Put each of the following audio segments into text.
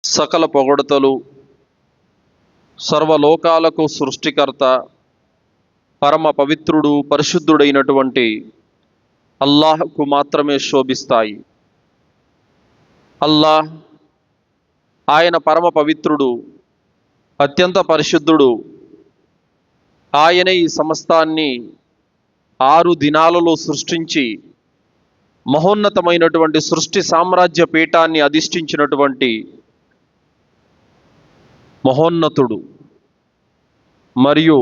సకల పొగడతలు సర్వలోకాలకు సృష్టికర్త పరమ పవిత్రుడు పరిశుద్ధుడైనటువంటి అల్లాహ్కు మాత్రమే శోభిస్తాయి. అల్లాహ్ ఆయన పరమ పవిత్రుడు, అత్యంత పరిశుద్ధుడు. ఆయనే ఈ సమస్తాన్ని 6 దినాలలో సృష్టించి మహోన్నతమైనటువంటి సృష్టి సామ్రాజ్య పీఠాన్ని అధిష్ఠించినటువంటి మహోన్నతుడు. మరియు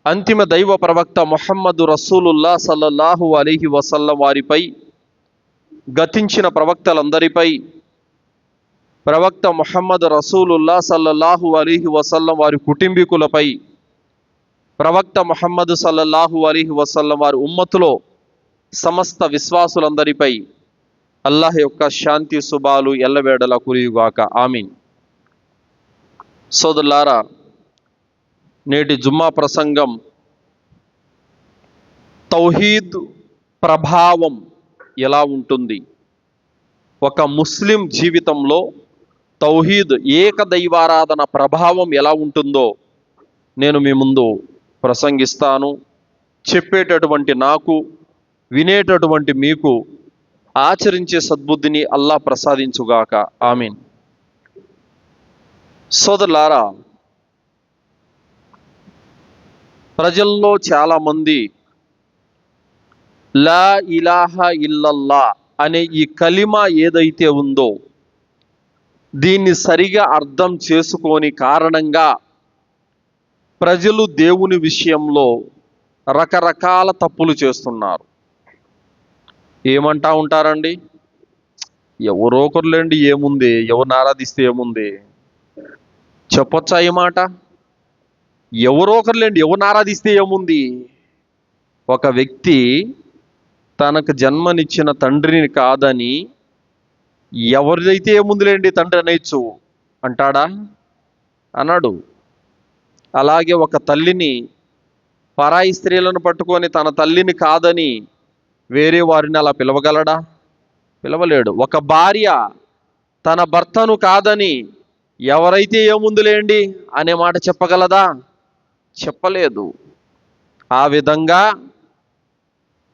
అంతిమ దైవ ప్రవక్త ముహమ్మదు రసూలుల్లా సల్లల్లాహు అలైహి వసల్లం వారిపై, గతించిన ప్రవక్తలందరిపై, ప్రవక్త ముహమ్మద్ రసూలుల్లా సల్లల్లాహు అలైహి వసల్లం వారి కుటుంబీకులపై, ప్రవక్త ముహమ్మద్ సల్లల్లాహు అలైహి వసల్లం వారి ఉమ్మతులో సమస్త విశ్వాసులందరిపై అల్లాహ్ యొక్క శాంతి శుభాలు ఎల్లవేళలా కురియుగాక. ఆమీన్. సోదరులారా, నేటి జుమ్మా ప్రసంగం తౌహీద్ ప్రభావం ఎలా ఉంటుంది, ఒక ముస్లిం జీవితంలో తౌహీద్ ఏకదైవారాధన ప్రభావం ఎలా ఉంటుందో నేను మీ ముందు ప్రసంగిస్తాను. చెప్పేటటువంటి నాకు, వినేటటువంటి మీకు ఆచరించే సద్బుద్ధిని అల్లాహ్ ప్రసాదించుగాక. ఆమీన్. సోదరులారా, ప్రజల్లో చాలామంది లా ఇలాహా ఇల్లల్లా అనే ఈ కలిమా ఏదైతే ఉందో దీన్ని సరిగా అర్థం చేసుకోని కారణంగా ప్రజలు దేవుని విషయంలో రకరకాల తప్పులు చేస్తున్నారు. ఏమంటా ఉంటారండి, ఎవరో ఒకరులేండి, ఏముంది, ఎవరిని ఆరాధిస్తే ఏముంది, చెప్పొచ్చా ఈ మాట? ఎవరో ఒకరులేండి, ఎవరిని ఆరాధిస్తే ఏముంది? ఒక వ్యక్తి తనకు జన్మనిచ్చిన తండ్రిని కాదని ఎవరిదైతే ఏముందిలేండి తండ్రి అనేచ్చు అంటాడా? అన్నాడు. అలాగే ఒక తల్లిని, పరాయి స్త్రీలను పట్టుకొని తన తల్లిని కాదని వేరే వారిని అలా పిలవగలడా? పిలవలేడు. ఒక భార్య తన భర్తను కాదని ఎవరైతే ఏముందిలేండి అనే మాట చెప్పగలదా? చెప్పలేదు. ఆ విధంగా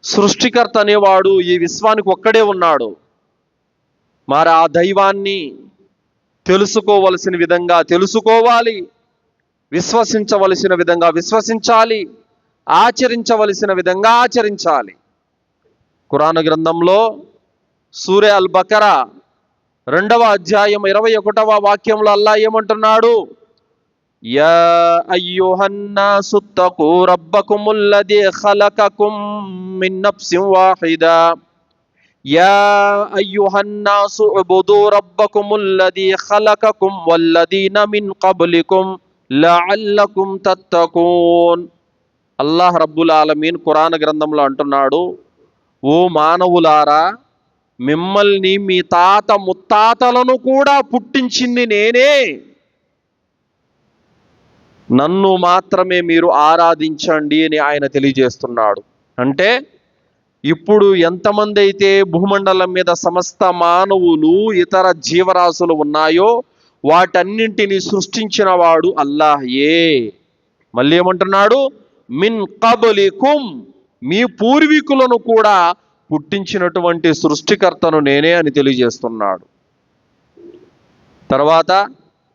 సృష్టికర్త అనేవాడు ఈ విశ్వానికి ఒక్కడే ఉన్నాడు. మరి ఆ దైవాన్ని తెలుసుకోవలసిన విధంగా తెలుసుకోవాలి, విశ్వసించవలసిన విధంగా విశ్వసించాలి, ఆచరించవలసిన విధంగా ఆచరించాలి. ఖురాన్ గ్రంథంలో సూరే అల్ బకరా 2వ అధ్యాయం 21వ వాక్యంలో అల్లాహ్ ఏమంటున్నాడు? యా అయ్యుహన్నాసు త్తఖూ రబ్బకుముల్లదీ ఖలకకుం మిన్ నఫ్సిన్ వాహిదా యా అయ్యుహన్నాసు ఉబుదూ రబ్బకుముల్లదీ ఖలకకుం వల్లదీన మిన్ ఖబ్లికుం లఅల్లకుం తత్తఖూన్. అల్లాహ్ రబ్బుల్ ఆలమీన్ ఖురాన్ గ్రంథంలో అంటున్నాడు, ఓ మానవులారా, మిమ్మల్ని మీ తాత ముత్తాతలను కూడా పుట్టించింది నేనే, నన్ను మాత్రమే మీరు ఆరాధించండి అని ఆయన తెలియజేస్తున్నాడు. అంటే ఇప్పుడు ఎంతమంది అయితే భూమండలం మీద సమస్త మానవులు, ఇతర జీవరాశులు ఉన్నాయో వాటన్నింటినీ సృష్టించిన వాడు అల్లాహ్యే. మళ్ళీ ఏమంటున్నాడు? మిన్ కబలికుం, మీ పూర్వీకులను కూడా పుట్టించినటువంటి సృష్టికర్తను నేనే అని తెలియజేస్తున్నాడు. తర్వాత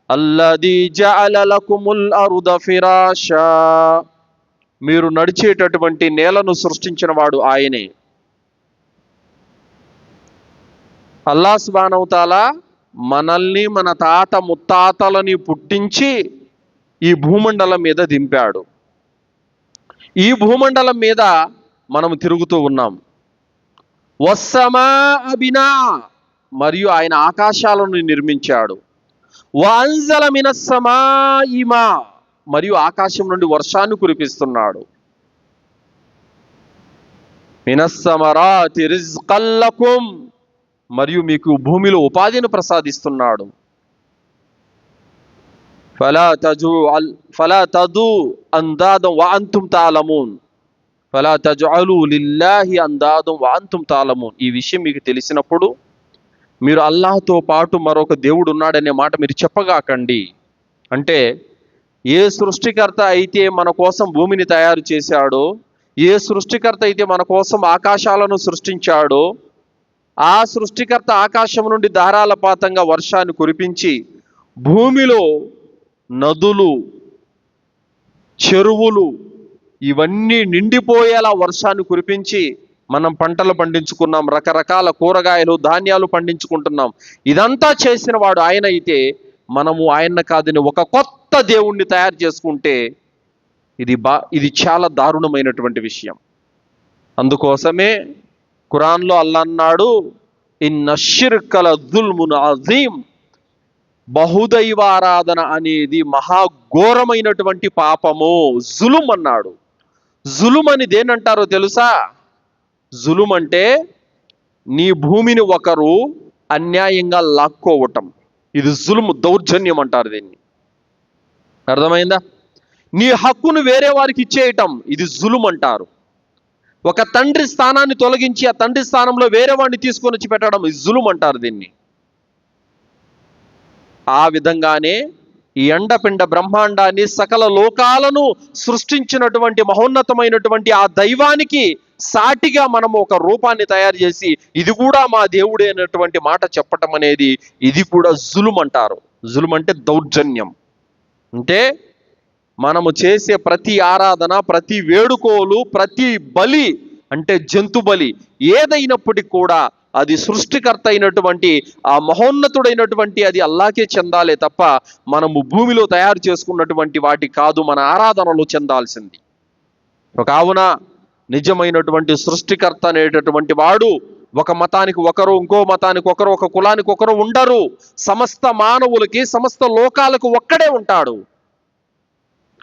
అల్లదీ జఅల లకుముల్ అర్ద ఫిరాషా, మీరు నడిచేటటువంటి నేలను సృష్టించిన వాడు ఆయనే. అల్లాహ్ సుబ్హానహు వ తఆలా మనల్ని, మన తాత ముత్తాతలని పుట్టించి ఈ భూమండలం మీద దింపాడు. ఈ భూమండలం మీద మనం తిరుగుతూ ఉన్నాం. వస్సమాఅ బినా, మరియు ఆయన ఆకాశాలను నిర్మించాడు. వఅన్జల మినస్సమాఇ మా, మరియు ఆకాశం నుండి వర్షాన్ని కురిపిస్తున్నాడు. మినస్సమరాతి రిజ్కల్ లకుం, మరియు మీకు భూమిలో ఉపాధిని ప్రసాదిస్తున్నాడు. ఫలా తదు అందాదం వఅంతుం తాలమూన్ ఫలా తజ్అలు లిల్లాహి అందాదం వఅంతుం తాలమూన్. ఈ విషయం మీకు తెలిసినప్పుడు మీరు అల్లాహ్తో పాటు మరొక దేవుడు ఉన్నాడనే మాట మీరు చెప్పగాకండి. అంటే ఏ సృష్టికర్త అయితే మన కోసం భూమిని తయారు చేశాడో, ఏ సృష్టికర్త అయితే మన కోసం ఆకాశాలను సృష్టించాడో, ఆ సృష్టికర్త ఆకాశం నుండి ధారాలపాతంగా వర్షాన్ని కురిపించి భూమిలో నదులు, చెరువులు ఇవన్నీ నిండిపోయేలా వర్షాన్ని కురిపించి మనం పంటలు పండించుకున్నాం, రకరకాల కూరగాయలు ధాన్యాలు పండించుకుంటున్నాం. ఇదంతా చేసిన వాడు ఆయన అయితే మనము ఆయన కాదని ఒక కొత్త దేవుణ్ణి తయారు చేసుకుంటే ఇది చాలా దారుణమైనటువంటి విషయం. అందుకోసమే ఖురాన్లో అల్లా అన్నాడు, ఇన్న షిర్కల జుల్మున్ అజీం, బహుదైవ ఆరాధన అనేది మహాఘోరమైనటువంటి పాపము, జులుం అన్నాడు. జులుం అని దేనంటారో తెలుసా? జులుం అంటే నీ భూమిని ఒకరు అన్యాయంగా లాక్కోవటం. ఇది జులుము, దౌర్జన్యం అంటారు దీన్ని. అర్థమైందా? నీ హక్కును వేరే వారికి ఇచ్చేయటం, ఇది జులుం అంటారు. ఒక తండ్రి స్థానాన్ని తొలగించి ఆ తండ్రి స్థానంలో వేరే వాడిని తీసుకొని వచ్చి పెట్టడం, ఇది జులుం అంటారు దీన్ని. ఆ విధంగానే ఈ అండపిండ బ్రహ్మాండాన్ని సకల లోకాలను సృష్టించినటువంటి మహోన్నతమైనటువంటి ఆ దైవానికి సాటిగా మనము ఒక రూపాన్ని తయారు చేసి ఇది కూడా మా దేవుడే అనేటువంటి మాట చెప్పటం అనేది ఇది కూడా జులుం అంటారు. జులుం అంటే దౌర్జన్యం. అంటే మనము చేసే ప్రతి ఆరాధన, ప్రతి వేడుకోలు, ప్రతి బలి అంటే జంతు బలి ఏదైనప్పటికీ కూడా అది సృష్టికర్త అయినటువంటి ఆ మహోన్నతుడైనటువంటి అది అల్లాకే చెందాలే తప్ప మనము భూమిలో తయారు చేసుకున్నటువంటి వాటి కాదు మన ఆరాధనలో చెందాల్సింది. కావున నిజమైనటువంటి సృష్టికర్త అనేటటువంటి వాడు ఒక మతానికి ఒకరు, ఇంకో మతానికి ఒకరు, ఒక కులానికి ఒకరు ఉండరు. సమస్త మానవులకి, సమస్త లోకాలకు ఒక్కడే ఉంటాడు.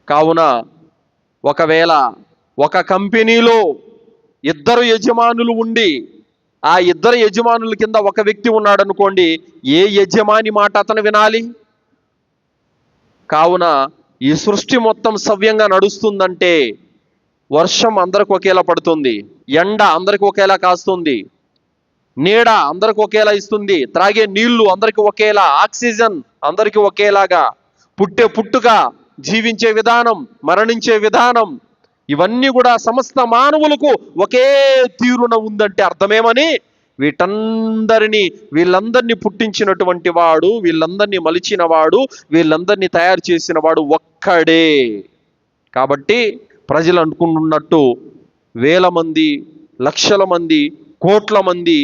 కావున ఒకవేళ ఒక కంపెనీలో ఇద్దరు యజమానులు ఉండి ఆ ఇద్దరు యజమానుల కింద ఒక వ్యక్తి ఉన్నాడు అనుకోండి, ఏ యజమాని మాట అతను వినాలి? కావున ఈ సృష్టి మొత్తం సవ్యంగా నడుస్తుందంటే వర్షం అందరికి ఒకేలా పడుతుంది, ఎండ అందరికి ఒకేలా కాస్తుంది, నీడ అందరికి ఒకేలా ఇస్తుంది, త్రాగే నీళ్లు అందరికి ఒకేలా, ఆక్సిజన్ అందరికి ఒకేలాగా, పుట్టుక, జీవించే విధానం, మరణించే విధానం ఇవన్నీ కూడా సమస్త మానవులకు ఒకే తీరున ఉందంటే అర్థమేమని? వీళ్ళందరినీ పుట్టించినటువంటి వాడు, వీళ్ళందరినీ మలిచిన వాడు, వీళ్ళందరినీ తయారు చేసిన వాడు ఒక్కడే. కాబట్టి ప్రజలు అనుకున్నట్టు వేల మంది, లక్షల మంది, కోట్ల మంది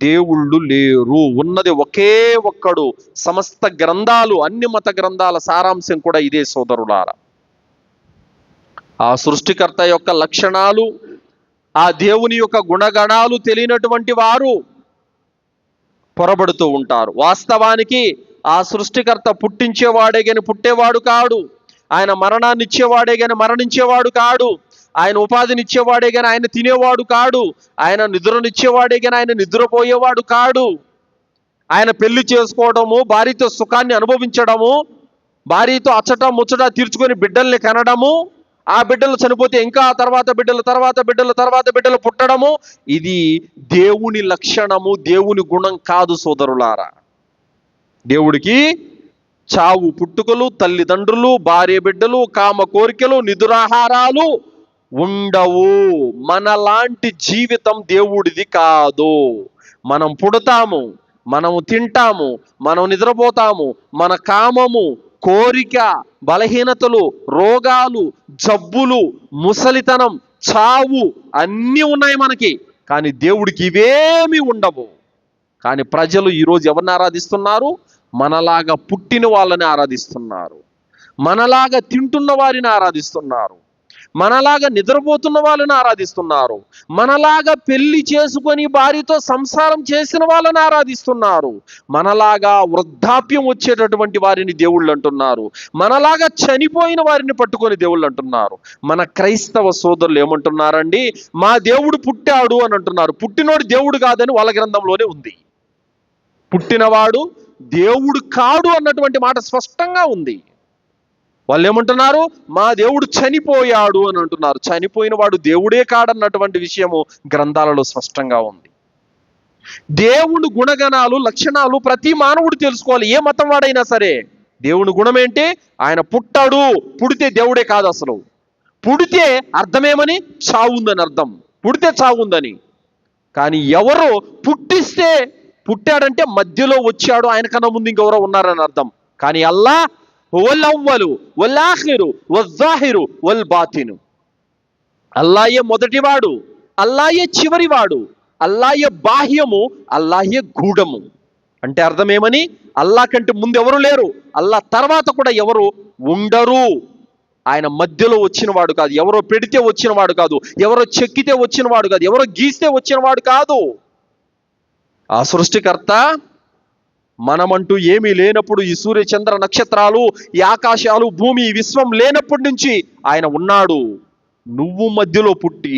దేవుళ్ళు లేరు. ఉన్నది ఒకే ఒక్కడు. సమస్త గ్రంథాలు, అన్ని మత గ్రంథాల సారాంశం కూడా ఇదే సోదరులారా. ఆ సృష్టికర్త యొక్క లక్షణాలు, ఆ దేవుని యొక్క గుణగణాలు తెలియనటువంటి వారు పొరబడుతూ ఉంటారు. వాస్తవానికి ఆ సృష్టికర్త పుట్టించేవాడే గాని పుట్టేవాడు కాడు, ఆయన మరణాన్ని ఇచ్చేవాడే గాని మరణించేవాడు కాడు, ఆయన ఉపాధినిచ్చేవాడే గాని ఆయన తినేవాడు కాడు, ఆయన నిద్రనిచ్చేవాడే గాని ఆయన నిద్రపోయేవాడు కాడు, ఆయన పెళ్లి చేసుకోవడము, భార్యతో సుఖాన్ని అనుభవించడము, భార్యతో అచ్చట ముచ్చట తీర్చుకొని బిడ్డల్ని కనడము, ఆ బిడ్డలు చనిపోతే ఇంకా తర్వాత బిడ్డలు పుట్టడము, ఇది దేవుని లక్షణము, దేవుని గుణం కాదు సోదరులారా. దేవుడికి చావు పుట్టుకలు, తల్లిదండ్రులు, భార్య బిడ్డలు, కామ కోరికలు, నిదురాహారాలు ఉండవు. మనలాంటి జీవితం దేవుడిది కాదు. మనం పుడతాము, మనము తింటాము, మనం నిద్రపోతాము, మన కామము, కోరిక, బలహీనతలు, రోగాలు, జబ్బులు, ముసలితనం, చావు అన్నీ ఉన్నాయి మనకి. కానీ దేవుడికి ఇవేమీ ఉండవు. కానీ ప్రజలు ఈరోజు ఎవరిని ఆరాధిస్తున్నారు? మనలాగా పుట్టిన వాళ్ళని ఆరాధిస్తున్నారు, మనలాగా తింటున్న వారిని ఆరాధిస్తున్నారు, మనలాగా నిద్రపోతున్న వాళ్ళని ఆరాధిస్తున్నారు, మనలాగా పెళ్లి చేసుకొని భార్యతో సంసారం చేసిన వాళ్ళని ఆరాధిస్తున్నారు, మనలాగా వృద్ధాప్యం వచ్చేటటువంటి వారిని దేవుళ్ళు అంటున్నారు, మనలాగా చనిపోయిన వారిని పట్టుకొని దేవుళ్ళు అంటున్నారు. మన క్రైస్తవ సోదరులు ఏమంటున్నారండి? మా దేవుడు పుట్టాడు అని అంటున్నారు. పుట్టినోడు దేవుడు కాదని వాళ్ళ గ్రంథంలోనే ఉంది. పుట్టినవాడు దేవుడు కాడు అన్నటువంటి మాట స్పష్టంగా ఉంది. వాళ్ళు ఏమంటున్నారు? మా దేవుడు చనిపోయాడు అని అంటున్నారు. చనిపోయిన వాడు దేవుడే కాడన్నటువంటి విషయము గ్రంథాలలో స్పష్టంగా ఉంది. దేవుని గుణగణాలు, లక్షణాలు ప్రతి మానవుడు తెలుసుకోవాలి, ఏ మతం వాడైనా సరే. దేవుని గుణం ఏంటి? ఆయన పుట్టాడు. పుడితే దేవుడే కాదు అసలు. పుడితే అర్థమేమని? చావుందని అర్థం. పుడితే చావుందని. కానీ ఎవరు పుట్టిస్తే, పుట్టాడంటే మధ్యలో వచ్చాడు, ఆయన కన్నా ముందు ఇంకెవరో ఉన్నారని అర్థం. కానీ అల్లా వల్ అవ్వలు వల్ ఆఖిరు వల్ జాహిరు వల్ బాతిను. అల్లాయే మొదటివాడు, అల్లాయే చివరివాడు, అల్లాయే బాహ్యము, అల్లాయే గూఢము. అంటే అర్థమేమని? అల్లా కంటే ముందు ఎవరు లేరు, అల్లా తర్వాత కూడా ఎవరు ఉండరు. ఆయన మధ్యలో వచ్చినవాడు కాదు, ఎవరో పెడితే వచ్చినవాడు కాదు, ఎవరో చెక్కితే వచ్చినవాడు కాదు, ఎవరో గీస్తే వచ్చినవాడు కాదు. ఆ సృష్టికర్త మనమంటూ ఏమీ లేనప్పుడు, ఈ సూర్య చంద్ర నక్షత్రాలు, ఈ ఆకాశాలు, భూమి, ఈ విశ్వం లేనప్పటి నుంచి ఆయన ఉన్నాడు. నువ్వు మధ్యలో పుట్టి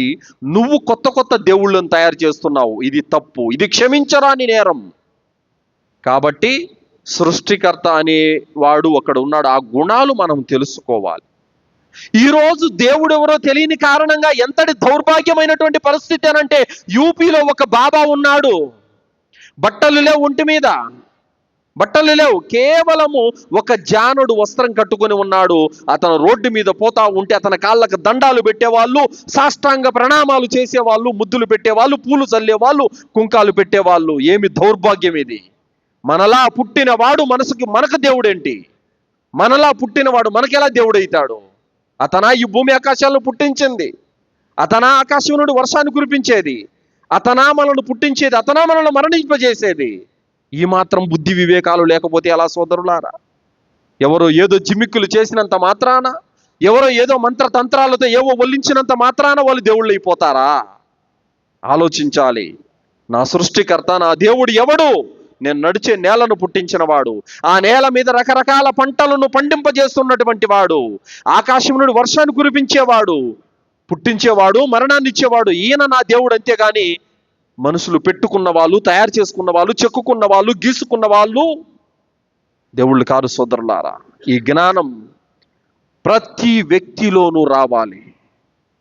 నువ్వు కొత్త కొత్త దేవుళ్ళను తయారు చేస్తున్నావు. ఇది తప్పు, ఇది క్షమించరాని నేరం. కాబట్టి సృష్టికర్త అనేవాడు అక్కడ ఉన్నాడు. ఆ గుణాలు మనం తెలుసుకోవాలి. ఈరోజు దేవుడు ఎవరో తెలియని కారణంగా ఎంతటి దౌర్భాగ్యమైనటువంటి పరిస్థితి అనంటే, యూపీలో ఒక బాబా ఉన్నాడు, బట్టలు లేవు, ఒంటి మీద బట్టలు లేవు, కేవలము ఒక జానుడు వస్త్రం కట్టుకుని ఉన్నాడు. అతను రోడ్డు మీద పోతా ఉంటే అతని కాళ్ళకు దండాలు పెట్టేవాళ్ళు, సాష్టాంగ ప్రణామాలు చేసేవాళ్ళు, ముద్దులు పెట్టేవాళ్ళు, పూలు చల్లేవాళ్ళు, కుంకాలు పెట్టేవాళ్ళు. ఏమి దౌర్భాగ్యం ఇది! మనలా పుట్టినవాడు మనకు దేవుడేంటి? మనలా పుట్టినవాడు మనకెలా దేవుడైతాడు? అతనా ఈ భూమి ఆకాశాలను పుట్టించింది? అతనా ఆకాశం నుండి వర్షాన్ని కురిపించేది? అతనా మనల్ని పుట్టించేది? అతనా మనల్ని మరణింపజేసేది? ఈ మాత్రం బుద్ధి వివేకాలు లేకపోతే ఎలా సోదరులారా? ఎవరో ఏదో జిమ్మిక్కులు చేసినంత మాత్రాన, ఎవరో ఏదో మంత్రతంత్రాలతో ఏవో వల్లించినంత మాత్రాన వాళ్ళు దేవుళ్ళు అయిపోతారా? ఆలోచించాలి. నా సృష్టికర్త, నా దేవుడు ఎవడు? నేను నడిచే నేలను పుట్టించిన వాడు, ఆ నేల మీద రకరకాల పంటలను పండింపజేస్తున్నటువంటి వాడు, ఆకాశం నుండి వర్షాన్ని కురిపించేవాడు, పుట్టించేవాడు, మరణాన్ని ఇచ్చేవాడు. ఈయన నా దేవుడు. అంతేగాని మనుషులు పెట్టుకున్న వాళ్ళు, తయారు చేసుకున్న వాళ్ళు, చెక్కుకున్న వాళ్ళు, గీసుకున్న వాళ్ళు దేవుళ్ళు కాదు సోదరులారా. ఈ జ్ఞానం ప్రతి వ్యక్తిలోనూ రావాలి.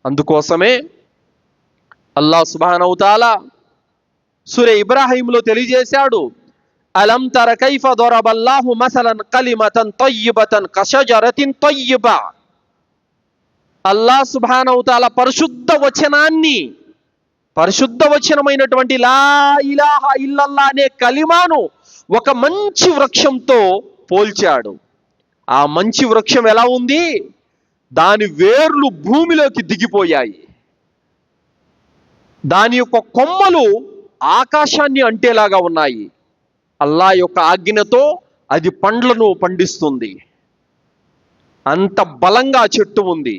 అందుకోసమే అల్లాహ్ సుబ్హానహు తఆలా సూరా ఇబ్రాహీంలో తెలియజేశాడు, అలం తర కైఫ దరబల్లాహు మసలన్ కలిమతన్ తయ్యిబతన్ కషజరతిన్ తయ్యిబా. అల్లాహ్ సుబ్హానహు తఆలా పరిశుద్ధ వచనమైనటువంటి లా ఇలాహా ఇల్లల్లా అనే కలిమాను ఒక మంచి వృక్షంతో పోల్చాడు. ఆ మంచి వృక్షం ఎలా ఉంది? దాని వేర్లు భూమిలోకి దిగిపోయాయి, దాని యొక్క కొమ్మలు ఆకాశాన్ని అంటేలాగా ఉన్నాయి. అల్లా యొక్క ఆజ్ఞతో అది పండ్లను పండిస్తుంది. అంత బలంగా చెట్టు ఉంది.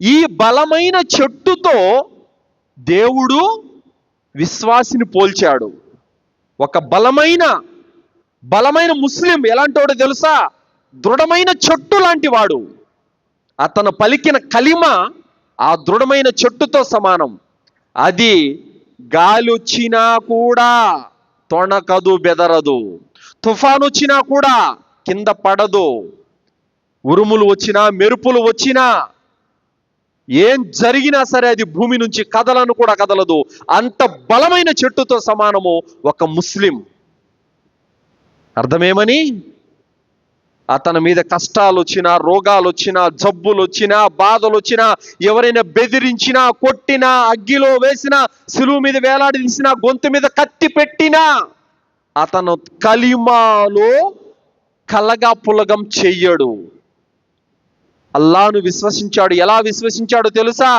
ఈ బలమైన చెట్టుతో దేవుడు విశ్వాసిని పోల్చాడు. ఒక బలమైన ముస్లిం ఎలాంటోడో తెలుసా? దృఢమైన చెట్టు లాంటి వాడు. అతను పలికిన కలిమ ఆ దృఢమైన చెట్టుతో సమానం. అది గాలి వచ్చినా కూడా తొణకదు, బెదరదు. తుఫాను వచ్చినా కూడా కింద పడదు. ఉరుములు వచ్చినా, మెరుపులు వచ్చినా, ఏం జరిగినా సరే అది భూమి నుంచి కదలను కూడా కదలదు. అంత బలమైన చెట్టుతో సమానము ఒక ముస్లిం. అర్థమేమని? అతని మీద కష్టాలు వచ్చినా, రోగాలు వచ్చినా, జబ్బులు వచ్చినా, బాధలు వచ్చినా, ఎవరైనా బెదిరించినా, కొట్టినా, అగ్గిలో వేసినా, సిలువ మీద వేలాడదీసినా, గొంతు మీద కత్తి పెట్టినా, అతను కలిమాలో కలగా పులగం చెయ్యడు. అల్లాను విశ్వసించాడు. ఎలా విశ్వసించాడో తెలుసా?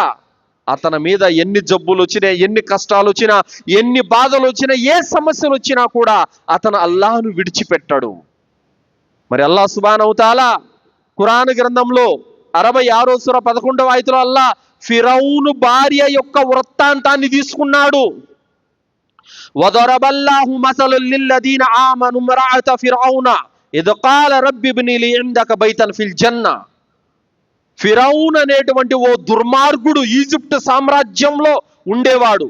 అతని మీద ఎన్ని జబ్బులు వచ్చినా, ఎన్ని కష్టాలు వచ్చినా, ఎన్ని బాధలు వచ్చినా, ఏ సమస్యలు వచ్చినా కూడా అతను అల్లాను విడిచిపెట్టాడు. మరి అల్లాహ్ సుబ్హానహు తఆలా ఖురాన్ గ్రంథంలో 66వ సూర 11వ ఆయతులో అల్లాహ్ ఫిరౌను భార్య యొక్క వృత్తాంతాన్ని తీసుకున్నాడు. వదరబల్లాహు మసలుల్ లిల్లదీన ఆమను ఇమ్రాఅత ఫిరౌన ఇద్ ఖాల రబ్బి ఇబ్ని లీ ఇందక బైతన్ ఫిల్ జన్న. ఫిరౌన్ అనేటువంటి ఓ దుర్మార్గుడు ఈజిప్ట్ సామ్రాజ్యంలో ఉండేవాడు.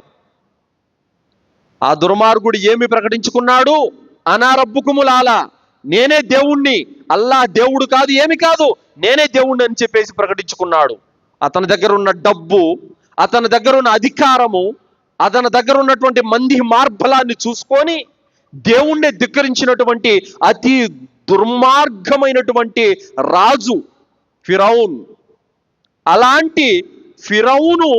ఆ దుర్మార్గుడు ఏమి ప్రకటించుకున్నాడు? అనా రబ్బుకుముల్ ఆలా, నేనే దేవుణ్ణి, అల్లా దేవుడు కాదు, ఏమి కాదు, నేనే దేవుణ్ణి అని చెప్పేసి ప్రకటించుకున్నాడు. అతని దగ్గర ఉన్న డబ్బు, అతని దగ్గర ఉన్న అధికారము, అతని దగ్గర ఉన్నటువంటి మంది మార్బలాన్ని చూసుకొని దేవుణ్ణి ధిక్కరించినటువంటి అతి దుర్మార్గమైనటువంటి రాజు ఫిరౌన్. అలాంటి ఫిరౌను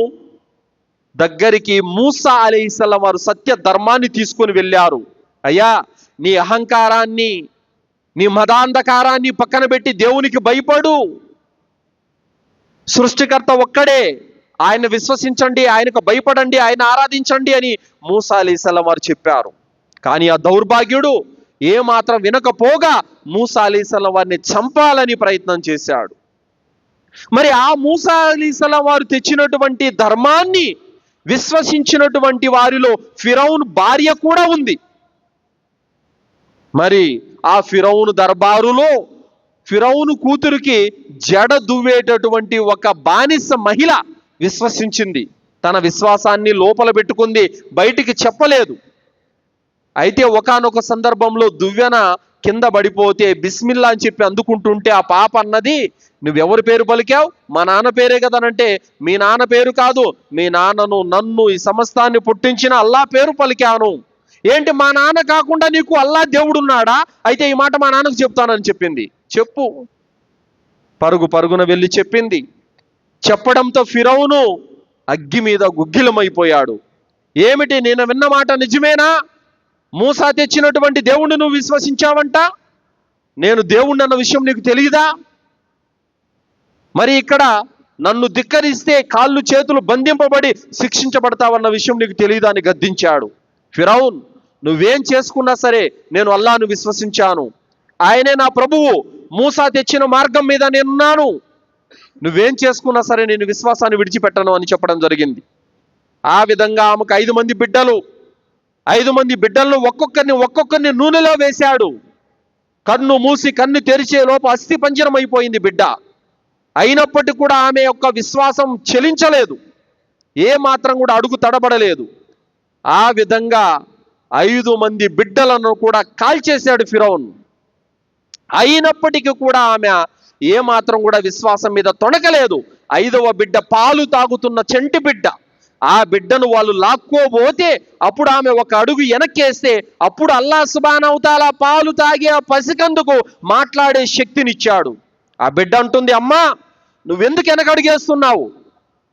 దగ్గరికి మూసా అలైహిస్సలాం వారు సత్య ధర్మాన్ని తీసుకొని వెళ్ళారు. అయ్యా, నీ అహంకారాన్ని, నీ మదాంధకారాన్ని పక్కన పెట్టి దేవునికి భయపడు. సృష్టికర్త ఒక్కడే, ఆయన విశ్వసించండి, ఆయనకు భయపడండి, ఆయన ఆరాధించండి అని మూసా అలైహిస్సలాం వారు చెప్పారు. కానీ ఆ దౌర్భాగ్యుడు ఏమాత్రం వినకపోగా మూసా అలైహిస్సలాం వారిని చంపాలని ప్రయత్నం చేశాడు. మరి ఆ మూసా అలైహిస్సలాం వారు తెచ్చినటువంటి ధర్మాన్ని విశ్వసించినటువంటి వారిలో ఫిరౌన్ భార్య కూడా ఉంది. మరి ఆ ఫిరౌను దర్బారులో ఫిరౌను కూతురికి జడ దువ్వేటటువంటి ఒక బానిస మహిళ విశ్వసించింది. తన విశ్వాసాన్ని లోపల పెట్టుకుంది, బయటికి చెప్పలేదు. అయితే ఒకానొక సందర్భంలో దువ్వెన కింద పడిపోతే బిస్మిల్లా అని చెప్పి అందుకుంటుంటే ఆ పాప అన్నది, నువ్వెవరి పేరు పలికావు? మా నాన్న పేరే కదనంటే, మీ నాన్న పేరు కాదు, మీ నాన్నను, నన్ను, ఈ సమస్తాన్ని పుట్టించిన అల్లా పేరు పలికాను. ఏంటి, మా నాన్న కాకుండా నీకు అల్లా దేవుడున్నాడా? అయితే ఈ మాట మా నాన్నకు చెప్తానని చెప్పింది. చెప్పు. పరుగున వెళ్ళి చెప్పింది. చెప్పడంతో ఫిరౌను అగ్గి మీద గుగ్గిలమైపోయాడు. ఏమిటి, నేను విన్న మాట నిజమేనా? మూసా తెచ్చినటువంటి దేవుణ్ణి నువ్వు విశ్వసించావంట, నేను దేవుణ్ణి అన్న విషయం నీకు తెలియదా? మరి ఇక్కడ నన్ను ధిక్కరిస్తే కాళ్ళు చేతులు బంధింపబడి శిక్షించబడతావన్న విషయం నీకు తెలియదా అని గద్దించాడు. ఫిరౌన్, నువ్వేం చేసుకున్నా సరే నేను అల్లాను విశ్వసించాను, ఆయనే నా ప్రభువు, మూసా తెచ్చిన మార్గం మీద నేనున్నాను, నువ్వేం చేసుకున్నా సరే నేను విశ్వాసాన్ని విడిచిపెట్టను అని చెప్పడం జరిగింది. ఆ విధంగా ఆమెకు 5 మంది బిడ్డలు. 5 మంది బిడ్డలను ఒక్కొక్కరిని నూనెలో వేశాడు. కన్ను మూసి కన్ను తెరిచే లోపు అస్థి పంజరం అయిపోయింది బిడ్డ. అయినప్పటికీ కూడా ఆమె యొక్క విశ్వాసం చెలించలేదు, ఏ మాత్రం కూడా అడుగు తడబడలేదు. ఆ విధంగా 5 మంది బిడ్డలను కూడా కాల్చేశాడు ఫిరౌన్. అయినప్పటికీ కూడా ఆమె ఏ మాత్రం కూడా విశ్వాసం మీద తొణకలేదు. 5వ బిడ్డ పాలు తాగుతున్న చెంటి బిడ్డ. ఆ బిడ్డను వాళ్ళు లాక్కోబోతే అప్పుడు ఆమె ఒక అడుగు వెనక్కేస్తే అప్పుడు అల్లాహ్ సుబ్హానహు తఆలా పాలు తాగే ఆ పసికందుకు మాట్లాడే శక్తినిచ్చాడు. ఆ బిడ్డ అంటుంది, అమ్మా నువ్వెందుకు వెనకడుగేస్తున్నావు?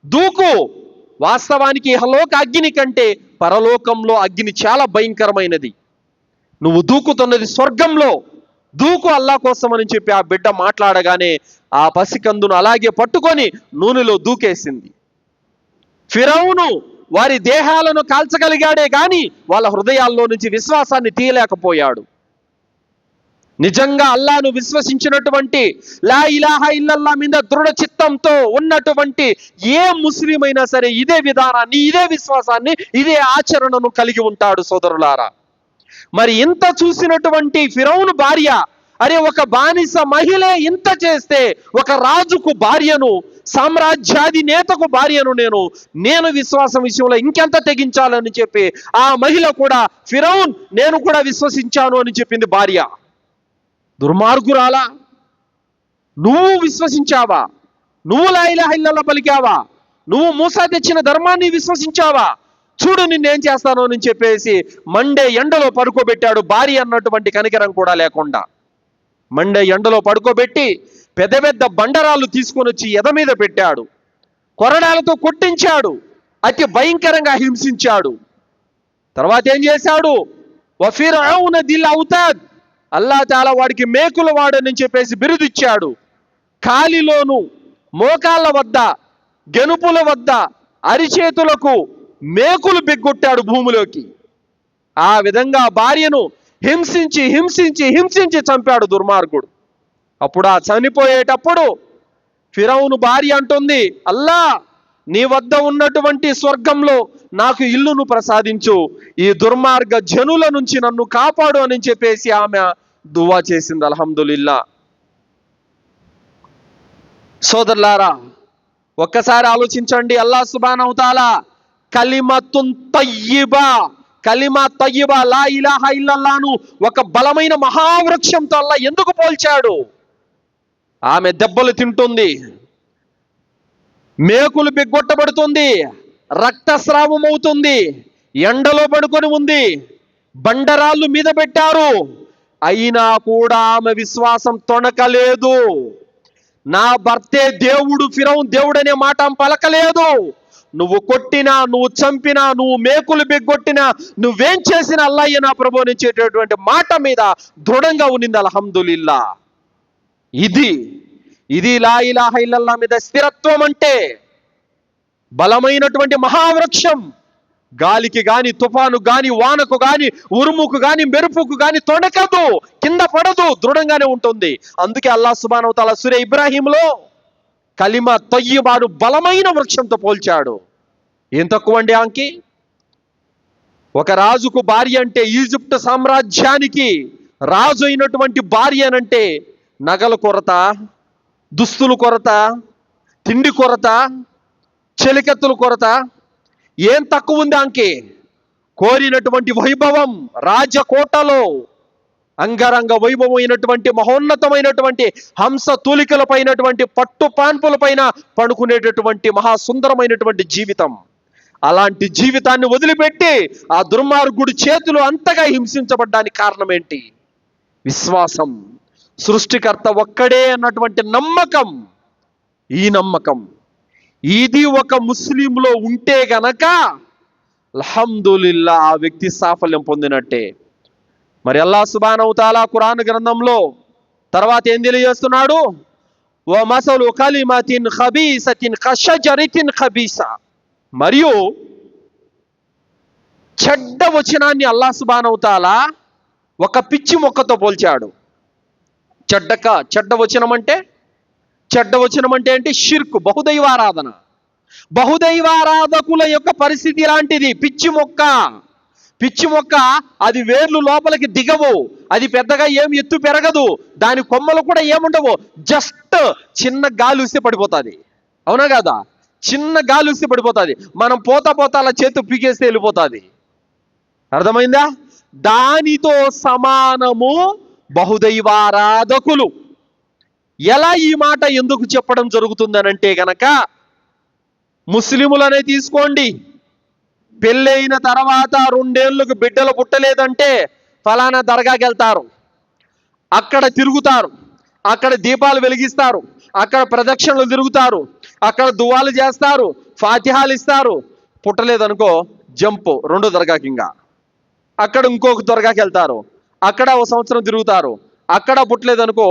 దూకు. వాస్తవానికి ఇహలోక అగ్ని కంటే పరలోకంలో అగ్ని చాలా భయంకరమైనది. నువ్వు దూకుతున్నది స్వర్గంలో, దూకు అల్లా కోసం అని చెప్పి ఆ బిడ్డ మాట్లాడగానే ఆ పసికందును అలాగే పట్టుకొని నూనెలో దూకేసింది. ఫిరౌను వారి దేహాలను కాల్చగలిగాడే గాని వాళ్ళ హృదయాల్లో నుంచి విశ్వాసాన్ని తీయలేకపోయాడు. నిజంగా అల్లాను విశ్వసించినటువంటి, లా ఇలాహా ఇల్లల్లా మీద దృఢ చిత్తంతో ఉన్నటువంటి ఏ ముస్లిం అయినా సరే ఇదే విధానాన్ని, ఇదే విశ్వాసాన్ని, ఇదే ఆచరణను కలిగి ఉంటాడు సోదరులారా. మరి ఇంత చూసినటువంటి ఫిరౌను భార్య, అరే ఒక బానిస మహిళే ఇంత చేస్తే ఒక రాజుకు భార్యను, సామ్రాజ్యాధినేతకు భార్యను నేను విశ్వాసం విషయంలో ఇంకెంత తెగించాలని చెప్పి ఆ మహిళ కూడా, ఫిరౌన్ నేను కూడా విశ్వసించాను అని చెప్పింది భార్య. దుర్మార్గురాలా, నువ్వు విశ్వసించావా? నువ్వు లా ఇలాహా ఇల్లల్లా పలికావా? నువ్వు మూసా తెచ్చిన ధర్మాన్ని విశ్వసించావా? చూడు నిన్నేం చేస్తాను అని చెప్పేసి మండే ఎండలో పడుకోబెట్టాడు. భార్య అన్నటువంటి కనికరం కూడా లేకుండా మండే ఎండలో పడుకోబెట్టి పెద్ద పెద్ద బండరాళ్ళు తీసుకొని వచ్చి ఎద మీద పెట్టాడు. కొరడాలతో కొట్టించాడు, అతి భయంకరంగా హింసించాడు. తర్వాత ఏం చేశాడు? వఫిరౌన దిల్ ఔతాద్, అల్లాహ్ తాలా వాడికి మేకుల వాడని చెప్పేసి బిరుదిచ్చాడు. కాలిలోను, మోకాళ్ళ వద్ద, గెనుపుల వద్ద, అరిచేతులకు మేకులు బిగ్గొట్టాడు భూమిలోకి. ఆ విధంగా భార్యను హింసించి హింసించి హింసించి చంపాడు దుర్మార్గుడు. అప్పుడు ఆ చనిపోయేటప్పుడు ఫిరౌను భార్య అంటుంది, అల్లా నీ వద్ద ఉన్నటువంటి స్వర్గంలో నాకు ఇల్లును ప్రసాదించు, ఈ దుర్మార్గ జనుల నుంచి నన్ను కాపాడు అని చెప్పేసి ఆమె దువా చేసింది. అల్హమ్దులిల్లా. సోదరులారా, ఒక్కసారి ఆలోచించండి. అల్లాహ్ సుబ్హానహు తఆలా కలిమతున్ తయ్యిబా, కలిమా తయ్యిబా, లా ఇలాహా ఇల్లల్లాను ఒక బలమైన మహావృక్షంతో అల్లాహ్ ఎందుకు పోల్చాడు? ఆమె దెబ్బలు తింటుంది, మేకులు బిగ్గొట్టబడుతుంది, రక్తస్రావం అవుతుంది, ఎండలో పడుకొని ఉంది, బండరాళ్ళు మీద పెట్టారు, అయినా కూడా ఆమె విశ్వాసం తొణకలేదు. నా భర్తే దేవుడు, ఫిరౌన్ దేవుడు అనే మాట ఆమె పలకలేదు. నువ్వు కొట్టినా, నువ్వు చంపినా, నువ్వు మేకులు బిగ్గొట్టినా, నువ్వేం చేసినా అల్లయ్య నా ప్రభు అనేటటువంటి మాట మీద దృఢంగా ఉన్నింది. అల్హమ్దులిల్లా. ఇది లా ఇలాహ ఇల్లల్లా మీద స్థిరత్వం అంటే. బలమైనటువంటి మహావృక్షం గాలికి గాని, తుఫాను గాని, వానకు గాని, ఉరుముకు గాని, మెరుపుకు గాని తొణకదు, కింద పడదు, దృఢంగానే ఉంటుంది. అందుకే అల్లాహ్ సుబ్హానహు వ తఆలా సూరా ఇబ్రాహీంలో కలిమ తయ్యిబాను బలమైన వృక్షంతో పోల్చాడు. ఏం తక్కువ అండి ఆంకి? ఒక రాజుకు భార్య అంటే, ఈజిప్ట్ సామ్రాజ్యానికి రాజు అయినటువంటి భార్య అనంటే నగల కొరత, దుస్తుల కొరత, తిండి కొరత, చెలికత్తుల కొరత, ఏం తక్కువ ఉంది ఆంకి? కోరినటువంటి వైభవం, రాజకోటలో అంగరంగ వైభవమైనటువంటి మహోన్నతమైనటువంటి హంస తూలికలపైనటువంటి పట్టు పాన్పులపైన పడుకునేటటువంటి మహాసుందరమైనటువంటి జీవితం. అలాంటి జీవితాన్ని వదిలిపెట్టి ఆ దుర్మార్గుడి చేతులు అంతగా హింసించబడ్డానికి కారణం ఏంటి? విశ్వాసం. సృష్టికర్త ఒక్కడే అన్నటువంటి నమ్మకం. ఈ నమ్మకం ఇది ఒక ముస్లింలో ఉంటే గనక అల్హమ్దులిల్లా ఆ వ్యక్తి సాఫల్యం పొందినట్టే. మరి అల్లాహ్ సుబ్హానహు వ తఆలా ఖురాన్ గ్రంథంలో తర్వాత ఏం తెలియజేస్తున్నాడు? వ మసలు కలిమతిన్ ఖబీసతిన్ కషజరితిన్ ఖబీసా. మరియు చెడ్డ వచనాన్ని అల్లాహ్ సుబ్హానహు వ తఆలా ఒక పిచ్చి మొక్కతో పోల్చాడు. చెడ్డ వచనం అంటే ఏంటి? షిర్క్, బహుదైవారాధన. బహుదైవారాధకుల యొక్క పరిస్థితి ఇలాంటిది. పిచ్చి మొక్క అది వేర్లు లోపలికి దిగవు, అది పెద్దగా ఏం ఎత్తు పెరగదు, దాని కొమ్మలు కూడా ఏముండవు, జస్ట్ చిన్న గాలి వస్తే పడిపోతుంది. అవునా కదా? చిన్న గాలి వస్తే పడిపోతుంది. మనం పోతా అలా చేతు పీకేస్తే వెళ్ళిపోతుంది. అర్థమైందా? దానితో సమానము బహుదైవారాధకులు. ఎలా ఈ మాట ఎందుకు చెప్పడం జరుగుతుందనంటే గనక, ముస్లిములనే తీసుకోండి, పెళ్ళైన తర్వాత 2 ఏళ్ళకు బిడ్డలు పుట్టలేదంటే ఫలానా దర్గాకి వెళ్తారు, అక్కడ తిరుగుతారు, అక్కడ దీపాలు వెలిగిస్తారు, అక్కడ ప్రదక్షిణలు తిరుగుతారు, అక్కడ దువాలు చేస్తారు, ఫాతిహాలు ఇస్తారు. పుట్టలేదనుకో జంపు 2వ దర్గాకి, ఇంకా అక్కడ ఇంకొక దర్గాకి వెళ్తారు, అక్కడ 1 సంవత్సరం తిరుగుతారు, అక్కడ పుట్టలేదనుకో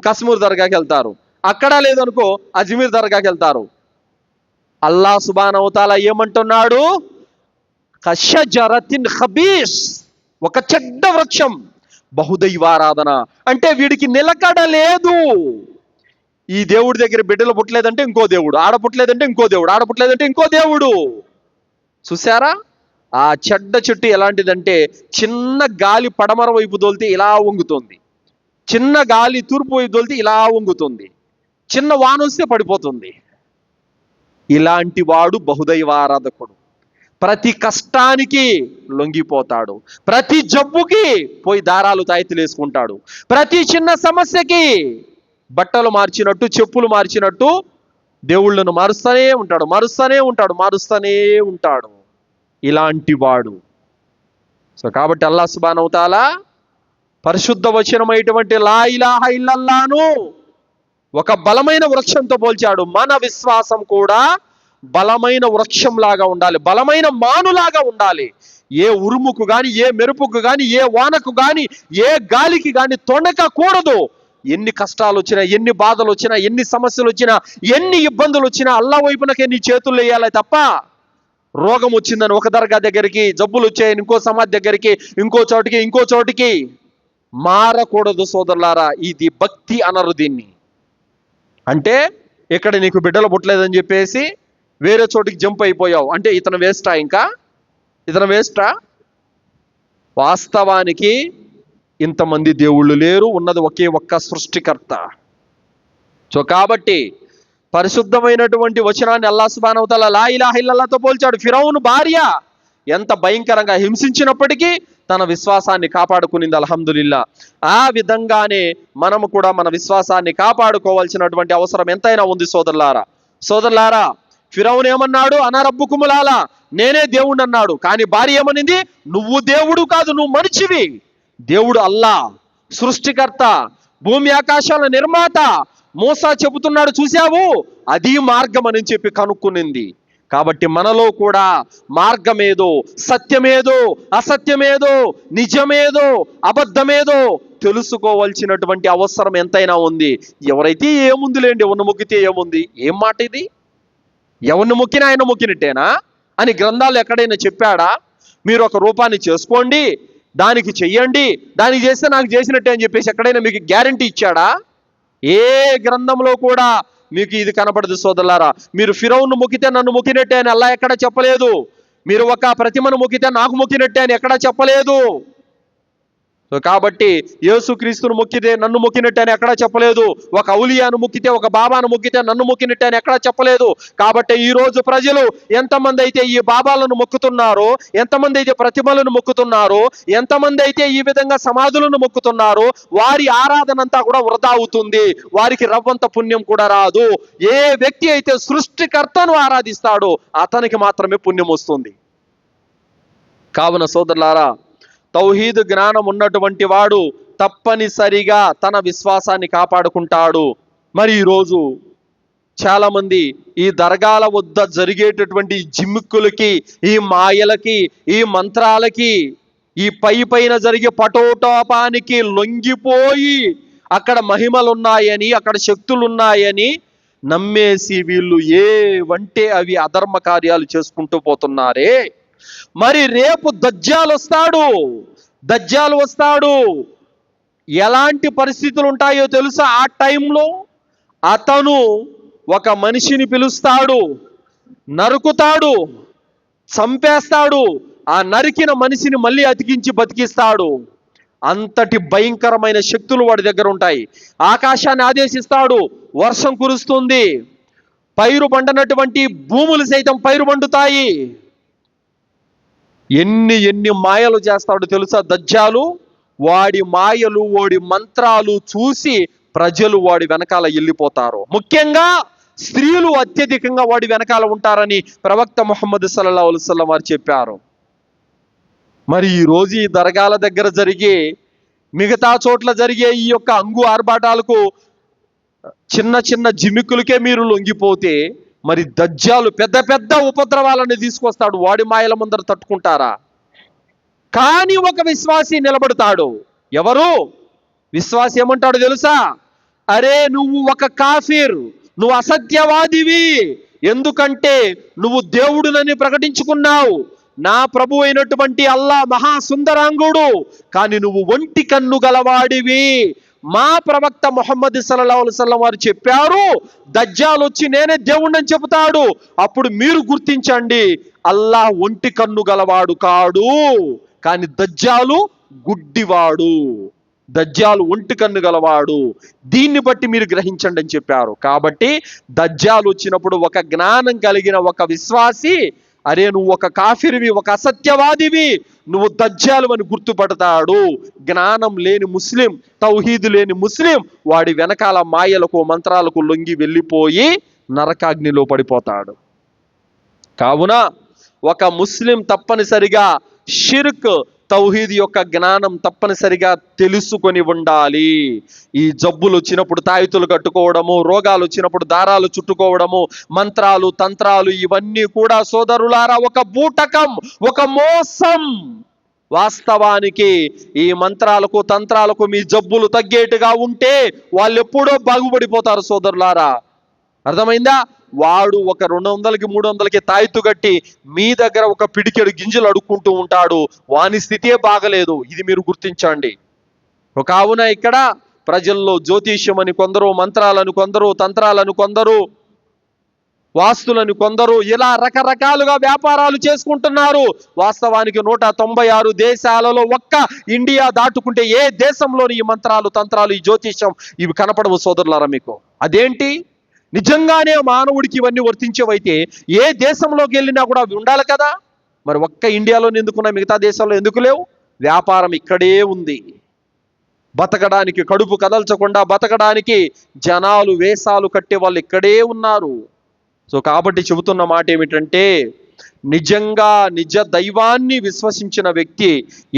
కశ్మీర్ దర్గాకి వెళ్తారు, అక్కడ లేదనుకో అజ్మీర్ దర్గాకి వెళ్తారు. అల్లాహ్ సుబ్హానహు వ తఆలా ఏమంటున్నాడు? కషజరతిన్ ఖబీస్, ఒక చెడ్డ వృక్షం, బహుదైవారాధన. అంటే వీడికి నిలకడ లేదు. ఈ దేవుడి దగ్గర బిడ్డలు పుట్టలేదంటే ఇంకో దేవుడు, ఆడ పుట్టలేదంటే ఇంకో దేవుడు, ఆడ పుట్టలేదంటే ఇంకో దేవుడు. చూసారా? ఆ చెడ్డ చెట్టు ఎలాంటిదంటే, చిన్న గాలి పడమర వైపు దోలితే ఇలా వంగుతుంది, చిన్న గాలి తూర్పు వైపు దోలితే ఇలా వంగుతుంది, చిన్న వాన వస్తే పడిపోతుంది. ఇలాంటి వాడు బహుదైవారాధకుడు. ప్రతి కష్టానికి లొంగిపోతాడు, ప్రతి జబ్బుకి పోయి దారాలు తాయితీలు వేసుకుంటాడు, ప్రతి చిన్న సమస్యకి బట్టలు మార్చినట్టు, చెప్పులు మార్చినట్టు దేవుళ్ళను మారుస్తూనే ఉంటాడు. ఇలాంటి వాడు. సో కాబట్టి అల్లాహ్ సుబ్హానహు వ తఆలా పరిశుద్ధ వచనమైనటువంటి లా ఇలాహ ఇల్లల్లాను ఒక బలమైన వృక్షంతో పోల్చాడు. మన విశ్వాసం కూడా బలమైన వృక్షం లాగా ఉండాలి, బలమైన మానులాగా ఉండాలి. ఏ ఉరుముకు గాని, ఏ మెరుపుకు గాని, ఏ వానకు గాని, ఏ గాలికి గాని తొణకకూడదు. ఎన్ని కష్టాలు వచ్చినా, ఎన్ని బాధలు వచ్చినా, ఎన్ని సమస్యలు వచ్చినా, ఎన్ని ఇబ్బందులు వచ్చినా అల్లాహ్ వైపునకే నీ చేతులు వేయాలి తప్ప, రోగం వచ్చిందని ఒక దర్గా దగ్గరికి, జబ్బులు వచ్చాయని ఇంకో సమాధి దగ్గరికి, ఇంకో చోటికి మారకూడదు సోదరులారా. ఇది భక్తి అనరు దీన్ని. అంటే ఇక్కడ నీకు బిడ్డలు పుట్టలేదని చెప్పేసి వేరే చోటికి జంప్ అయిపోయావు అంటే ఇతను వేస్టా? వాస్తవానికి ఇంతమంది దేవుళ్ళు లేరు, ఉన్నది ఒకే ఒక్క సృష్టికర్త. సో కాబట్టి పరిశుద్ధమైనటువంటి వచనాన్ని అల్లాహ్ సుబ్హానహు వ తఆలా లా ఇలాహ ఇల్లల్లాహ్తో పోల్చాడు. ఫిరౌను భార్య ఎంత భయంకరంగా హింసించినప్పటికీ తన విశ్వాసాన్ని కాపాడుకునింది. అల్హమ్దులిల్లా. ఆ విధంగానే మనము కూడా మన విశ్వాసాన్ని కాపాడుకోవాల్సినటువంటి అవసరం ఎంతైనా ఉంది సోదరులారా. ఫిరౌన్ ఏమన్నాడు? అనరబ్బుకుములాలా, నేనే దేవుడు అన్నాడు. కానీ భార్య ఏమనింది? నువ్వు దేవుడు కాదు, నువ్వు మనిషివి. దేవుడు అల్లా, సృష్టికర్త, భూమి ఆకాశాల నిర్మాత. మూసా చెబుతున్నాడు, చూశావు, అది మార్గం అని చెప్పి కనుక్కునింది. కాబట్టి మనలో కూడా మార్గమేదో, సత్యమేదో, అసత్యమేదో, నిజమేదో, అబద్ధమేదో తెలుసుకోవాల్సినటువంటి అవసరం ఎంతైనా ఉంది. ఎవరైతే ఏముందిలేండి, ఎవరిని మొక్కితే ఏముంది, ఏం మాట ఇది? ఎవరిని మొక్కినా ఆయన మొక్కినట్టేనా అని గ్రంథాలు ఎక్కడైనా చెప్పాడా? మీరు ఒక రూపాన్ని చేసుకోండి, దానికి చెయ్యండి, దానికి చేస్తే నాకు చేసినట్టే అని చెప్పేసి ఎక్కడైనా మీకు గ్యారంటీ ఇచ్చాడా? ఏ గ్రంథంలో కూడా మీకు ఇది కనపడదు సోదరులారా. మీరు ఫిరౌన్ను మొక్కితే నన్ను మొక్కినట్టే అని అల్లా ఎక్కడా చెప్పలేదు. మీరు ఒక ప్రతిమను మొక్కితే నాకు మొక్కినట్టే అని ఎక్కడా చెప్పలేదు. కాబట్టి యేసుక్రీస్తును మొక్కితే నన్ను మొక్కినట్టు అని ఎక్కడా చెప్పలేదు. ఒక ఔలియాను మొక్కితే, ఒక బాబాను మొక్కితే నన్ను మొక్కినట్టు అని ఎక్కడా చెప్పలేదు. కాబట్టి ఈ రోజు ప్రజలు ఎంతమంది అయితే ఈ బాబాలను మొక్కుతున్నారో, ఎంతమంది అయితే ప్రతిమలను మొక్కుతున్నారో, ఎంతమంది అయితే ఈ విధంగా సమాధులను మొక్కుతున్నారో, వారి ఆరాధన అంతా కూడా వృధా అవుతుంది. వారికి రవ్వంత పుణ్యం కూడా రాదు. ఏ వ్యక్తి అయితే సృష్టికర్తను ఆరాధిస్తాడో అతనికి మాత్రమే పుణ్యం వస్తుంది. కావున సోదరులారా, తౌహీద్ జ్ఞానం ఉన్నటువంటి వాడు తప్పనిసరిగా తన విశ్వాసాన్ని కాపాడుకుంటాడు. మరి ఈరోజు చాలామంది ఈ దర్గాల వద్ద జరిగేటటువంటి జిమ్మిక్కులకి, ఈ మాయలకి, ఈ మంత్రాలకి, ఈ పైన జరిగే పటోటాపానికి లొంగిపోయి అక్కడ మహిమలున్నాయని, అక్కడ శక్తులున్నాయని నమ్మేసి వీళ్ళు ఏవంటే అవి అధర్మ కార్యాలు చేసుకుంటూ పోతున్నారే. మరి రేపు దజ్జాలు వస్తాడు. ఎలాంటి పరిస్థితులు ఉంటాయో తెలుసా? ఆ టైంలో అతను ఒక మనిషిని పిలుస్తాడు, నరుకుతాడు, చంపేస్తాడు. ఆ నరికిన మనిషిని మళ్ళీ అతికించి బతికిస్తాడు. అంతటి భయంకరమైన శక్తులు వాడి దగ్గర ఉంటాయి. ఆకాశాన్ని ఆదేశిస్తాడు, వర్షం కురుస్తుంది, పైరు పండనటువంటి భూములు సైతం పైరు పండుతాయి. ఎన్ని మాయలు చేస్తాడో తెలుసా దజ్జాలు? వాడి మాయలు, వాడి మంత్రాలు చూసి ప్రజలు వాడి వెనకాల వెళ్ళిపోతారు. ముఖ్యంగా స్త్రీలు అత్యధికంగా వాడి వెనకాల ఉంటారని ప్రవక్త ముహమ్మద్ సల్లల్లాహు అలైహి వసల్లం వారు చెప్పారు. మరి ఈ రోజు ఈ దర్గాల దగ్గర జరిగే, మిగతా చోట్ల జరిగే ఈ యొక్క అంగు ఆర్భాటాలకు, చిన్న జిమిక్కులకే మీరు లొంగిపోతే మరి దజ్జాలు పెద్ద ఉపద్రవాలను తీసుకొస్తాడు. వాడి మాయల ముందర తట్టుకుంటారా? కానీ ఒక విశ్వాసి నిలబడతాడు. ఎవరు విశ్వాసి? ఏమంటాడు తెలుసా? అరే, నువ్వు ఒక కాఫిర్, నువ్వు అసత్యవాదివి. ఎందుకంటే నువ్వు దేవుడునని ప్రకటించుకున్నావు, నా ప్రభు అయినటువంటి అల్లా మహాసుందరాంగుడు, కానీ నువ్వు ఒంటి కన్ను గలవాడివి. మా ప్రవక్త ముహమ్మద్ సల్లల్లాహు అలైహి వసల్లం వారు చెప్పారు, దజ్జాల్ వచ్చి నేనే దేవుణ్ణని చెబుతాడు. అప్పుడు మీరు గుర్తించండి, అల్లాహ్ ఒంటి కన్ను గలవాడు కాడు, కానీ దజ్జాలు గుడ్డివాడు, దజ్జాలు ఒంటి కన్ను గలవాడు. దీన్ని బట్టి మీరు గ్రహించండి అని చెప్పారు. కాబట్టి దజ్జాలు వచ్చినప్పుడు ఒక జ్ఞానం కలిగిన ఒక విశ్వాసి, అరే నువ్వు ఒక కాఫిర్వి, ఒక అసత్యవాదివి, నువ్వు దజ్జాలు అని గుర్తుపడతాడు. జ్ఞానం లేని ముస్లిం, తౌహీద్ లేని ముస్లిం వాడి వెనకాల మాయలకు, మంత్రాలకు లొంగి వెళ్ళిపోయి నరకాగ్నిలో పడిపోతాడు. కావున ఒక ముస్లిం తప్పనిసరిగా షిర్క్, తౌహీద్ యొక్క జ్ఞానం తప్పనిసరిగా తెలుసుకొని ఉండాలి. ఈ జబ్బులు వచ్చినప్పుడు తాయితులు కట్టుకోవడము, రోగాలు వచ్చినప్పుడు దారాలు చుట్టుకోవడము, మంత్రాలు, తంత్రాలు, ఇవన్నీ కూడా సోదరులారా ఒక బూటకం, ఒక మోసం. వాస్తవానికి ఈ మంత్రాలకు, తంత్రాలకు మీ జబ్బులు తగ్గేట్టుగా ఉంటే వాళ్ళు ఎప్పుడో బాగుపడిపోతారు సోదరులారా. అర్థమైందా? వాడు ఒక 200కి 300కి తాయితు కట్టి మీ దగ్గర ఒక పిడికెడు గింజలు అడుక్కుంటూ ఉంటాడు. వాని స్థితే బాగలేదు. ఇది మీరు గుర్తించండి. కావున ఇక్కడ ప్రజల్లో జ్యోతిష్యం అని కొందరు, మంత్రాలను కొందరు, తంత్రాలను కొందరు, వాస్తులను కొందరు, ఇలా రకరకాలుగా వ్యాపారాలు చేసుకుంటున్నారు. వాస్తవానికి 196 దేశాలలో ఒక్క ఇండియా దాటుకుంటే ఏ దేశంలోని ఈ మంత్రాలు, తంత్రాలు, ఈ జ్యోతిష్యం ఇవి కనపడవు సోదరులారా మీకు. అదేంటి? నిజంగానే మానవుడికి ఇవన్నీ వర్తించేవైతే ఏ దేశంలోకి వెళ్ళినా కూడా అవి ఉండాలి కదా. మరి ఒక్క ఇండియాలోనే ఎందుకున్నా, మిగతా దేశాల్లో ఎందుకు లేవు? వ్యాపారం ఇక్కడే ఉంది. బతకడానికి, కడుపు కదల్చకుండా బతకడానికి జనాలు వేషాలు కట్టే వాళ్ళు ఇక్కడే ఉన్నారు. సో కాబట్టి చెబుతున్న మాట ఏమిటంటే, నిజంగా నిజ దైవాన్ని విశ్వసించిన వ్యక్తి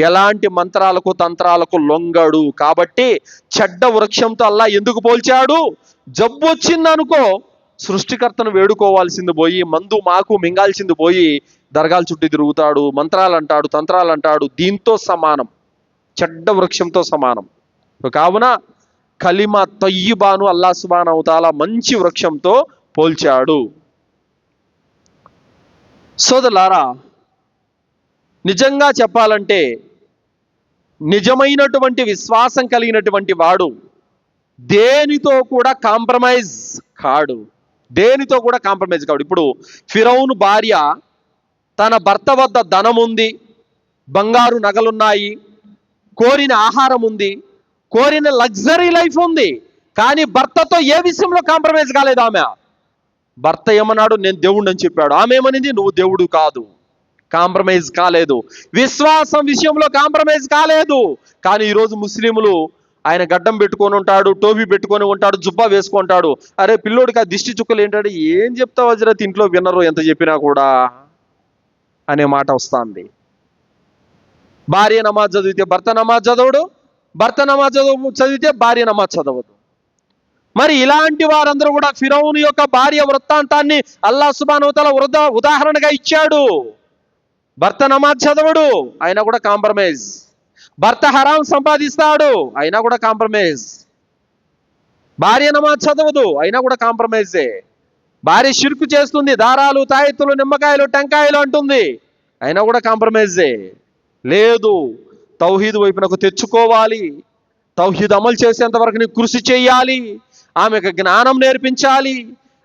ఎలాంటి మంత్రాలకు తంత్రాలకు లొంగడు. కాబట్టి చెడ్డ వృక్షంతో అల్లా ఎందుకు పోల్చాడు? జబ్బు వచ్చిందనుకో, సృష్టికర్తను వేడుకోవాల్సింది పోయి, మందు మాకు మింగాల్సింది పోయి దర్గాల చుట్టూ తిరుగుతాడు, మంత్రాలు అంటాడు, తంత్రాలు అంటాడు. దీంతో సమానం, చెడ్డ వృక్షంతో సమానం. కావున కలిమ తయ్యిబాను అల్లా సుబ్హానహు వ తఆలా మంచి వృక్షంతో పోల్చాడు. సోదరులారా, నిజంగా చెప్పాలంటే నిజమైనటువంటి విశ్వాసం కలిగినటువంటి వాడు దేనితో కూడా కాంప్రమైజ్ కాడు. దేనితో కూడా కాంప్రమైజ్ కాడు. ఇప్పుడు ఫిరౌను భార్య, తన భర్త వద్ద ధనం ఉంది, బంగారు నగలున్నాయి, కోరిన ఆహారం ఉంది, కోరిన లగ్జరీ లైఫ్ ఉంది, కానీ భర్తతో ఏ విషయంలో కాంప్రమైజ్ కాలేదు ఆమె. భర్త ఏమన్నాడు? నేను దేవుడిని అని చెప్పాడు. ఆమె ఏమనింది? నువ్వు దేవుడు కాదు. కాంప్రమైజ్ కాలేదు. విశ్వాసం విషయంలో కాంప్రమైజ్ కాలేదు. కానీ ఈరోజు ముస్లింలు, ఆయన గడ్డం పెట్టుకొని ఉంటాడు, టోపీ పెట్టుకొని ఉంటాడు, జుబ్బా వేసుకుంటాడు. అరే పిల్లోడికి ఆ దిష్టి చుక్కలు ఏంటంటే, ఏం చెప్తావు హజరత్, ఇంట్లో వినరు ఎంత చెప్పినా కూడా అనే మాట వస్తుంది. భార్య నమాజ్ చదివితే భర్త నమాజ్ చదవడు, భర్త నమాజ్ చదివితే భార్య నమాజ్ చదవదు. మరి ఇలాంటి వారందరూ కూడా ఫిరౌను యొక్క భార్య వృత్తాంతాన్ని అల్లాహ్ సుబ్హానహు వ తఆలా ఉదాహరణగా ఇచ్చాడు. భర్త నమాజ్ చదవడు, అయినా కూడా కాంప్రమైజ్. భర్త హరాం సంపాదిస్తాడు, అయినా కూడా కాంప్రమైజ్. భార్య నమాజ్ చదవదు, అయినా కూడా కాంప్రమైజే. భార్య షిర్కు చేస్తుంది, దారాలు, తాయెత్తులు, నిమ్మకాయలు, టెంకాయలు అంటుంది, అయినా కూడా కాంప్రమైజే. లేదు, తౌహీద్ వైపునకు తెచ్చుకోవాలి, తౌహీద్ అమలు చేసేంత వరకు నీకు కృషి చేయాలి, ఆమెకు జ్ఞానం నేర్పించాలి,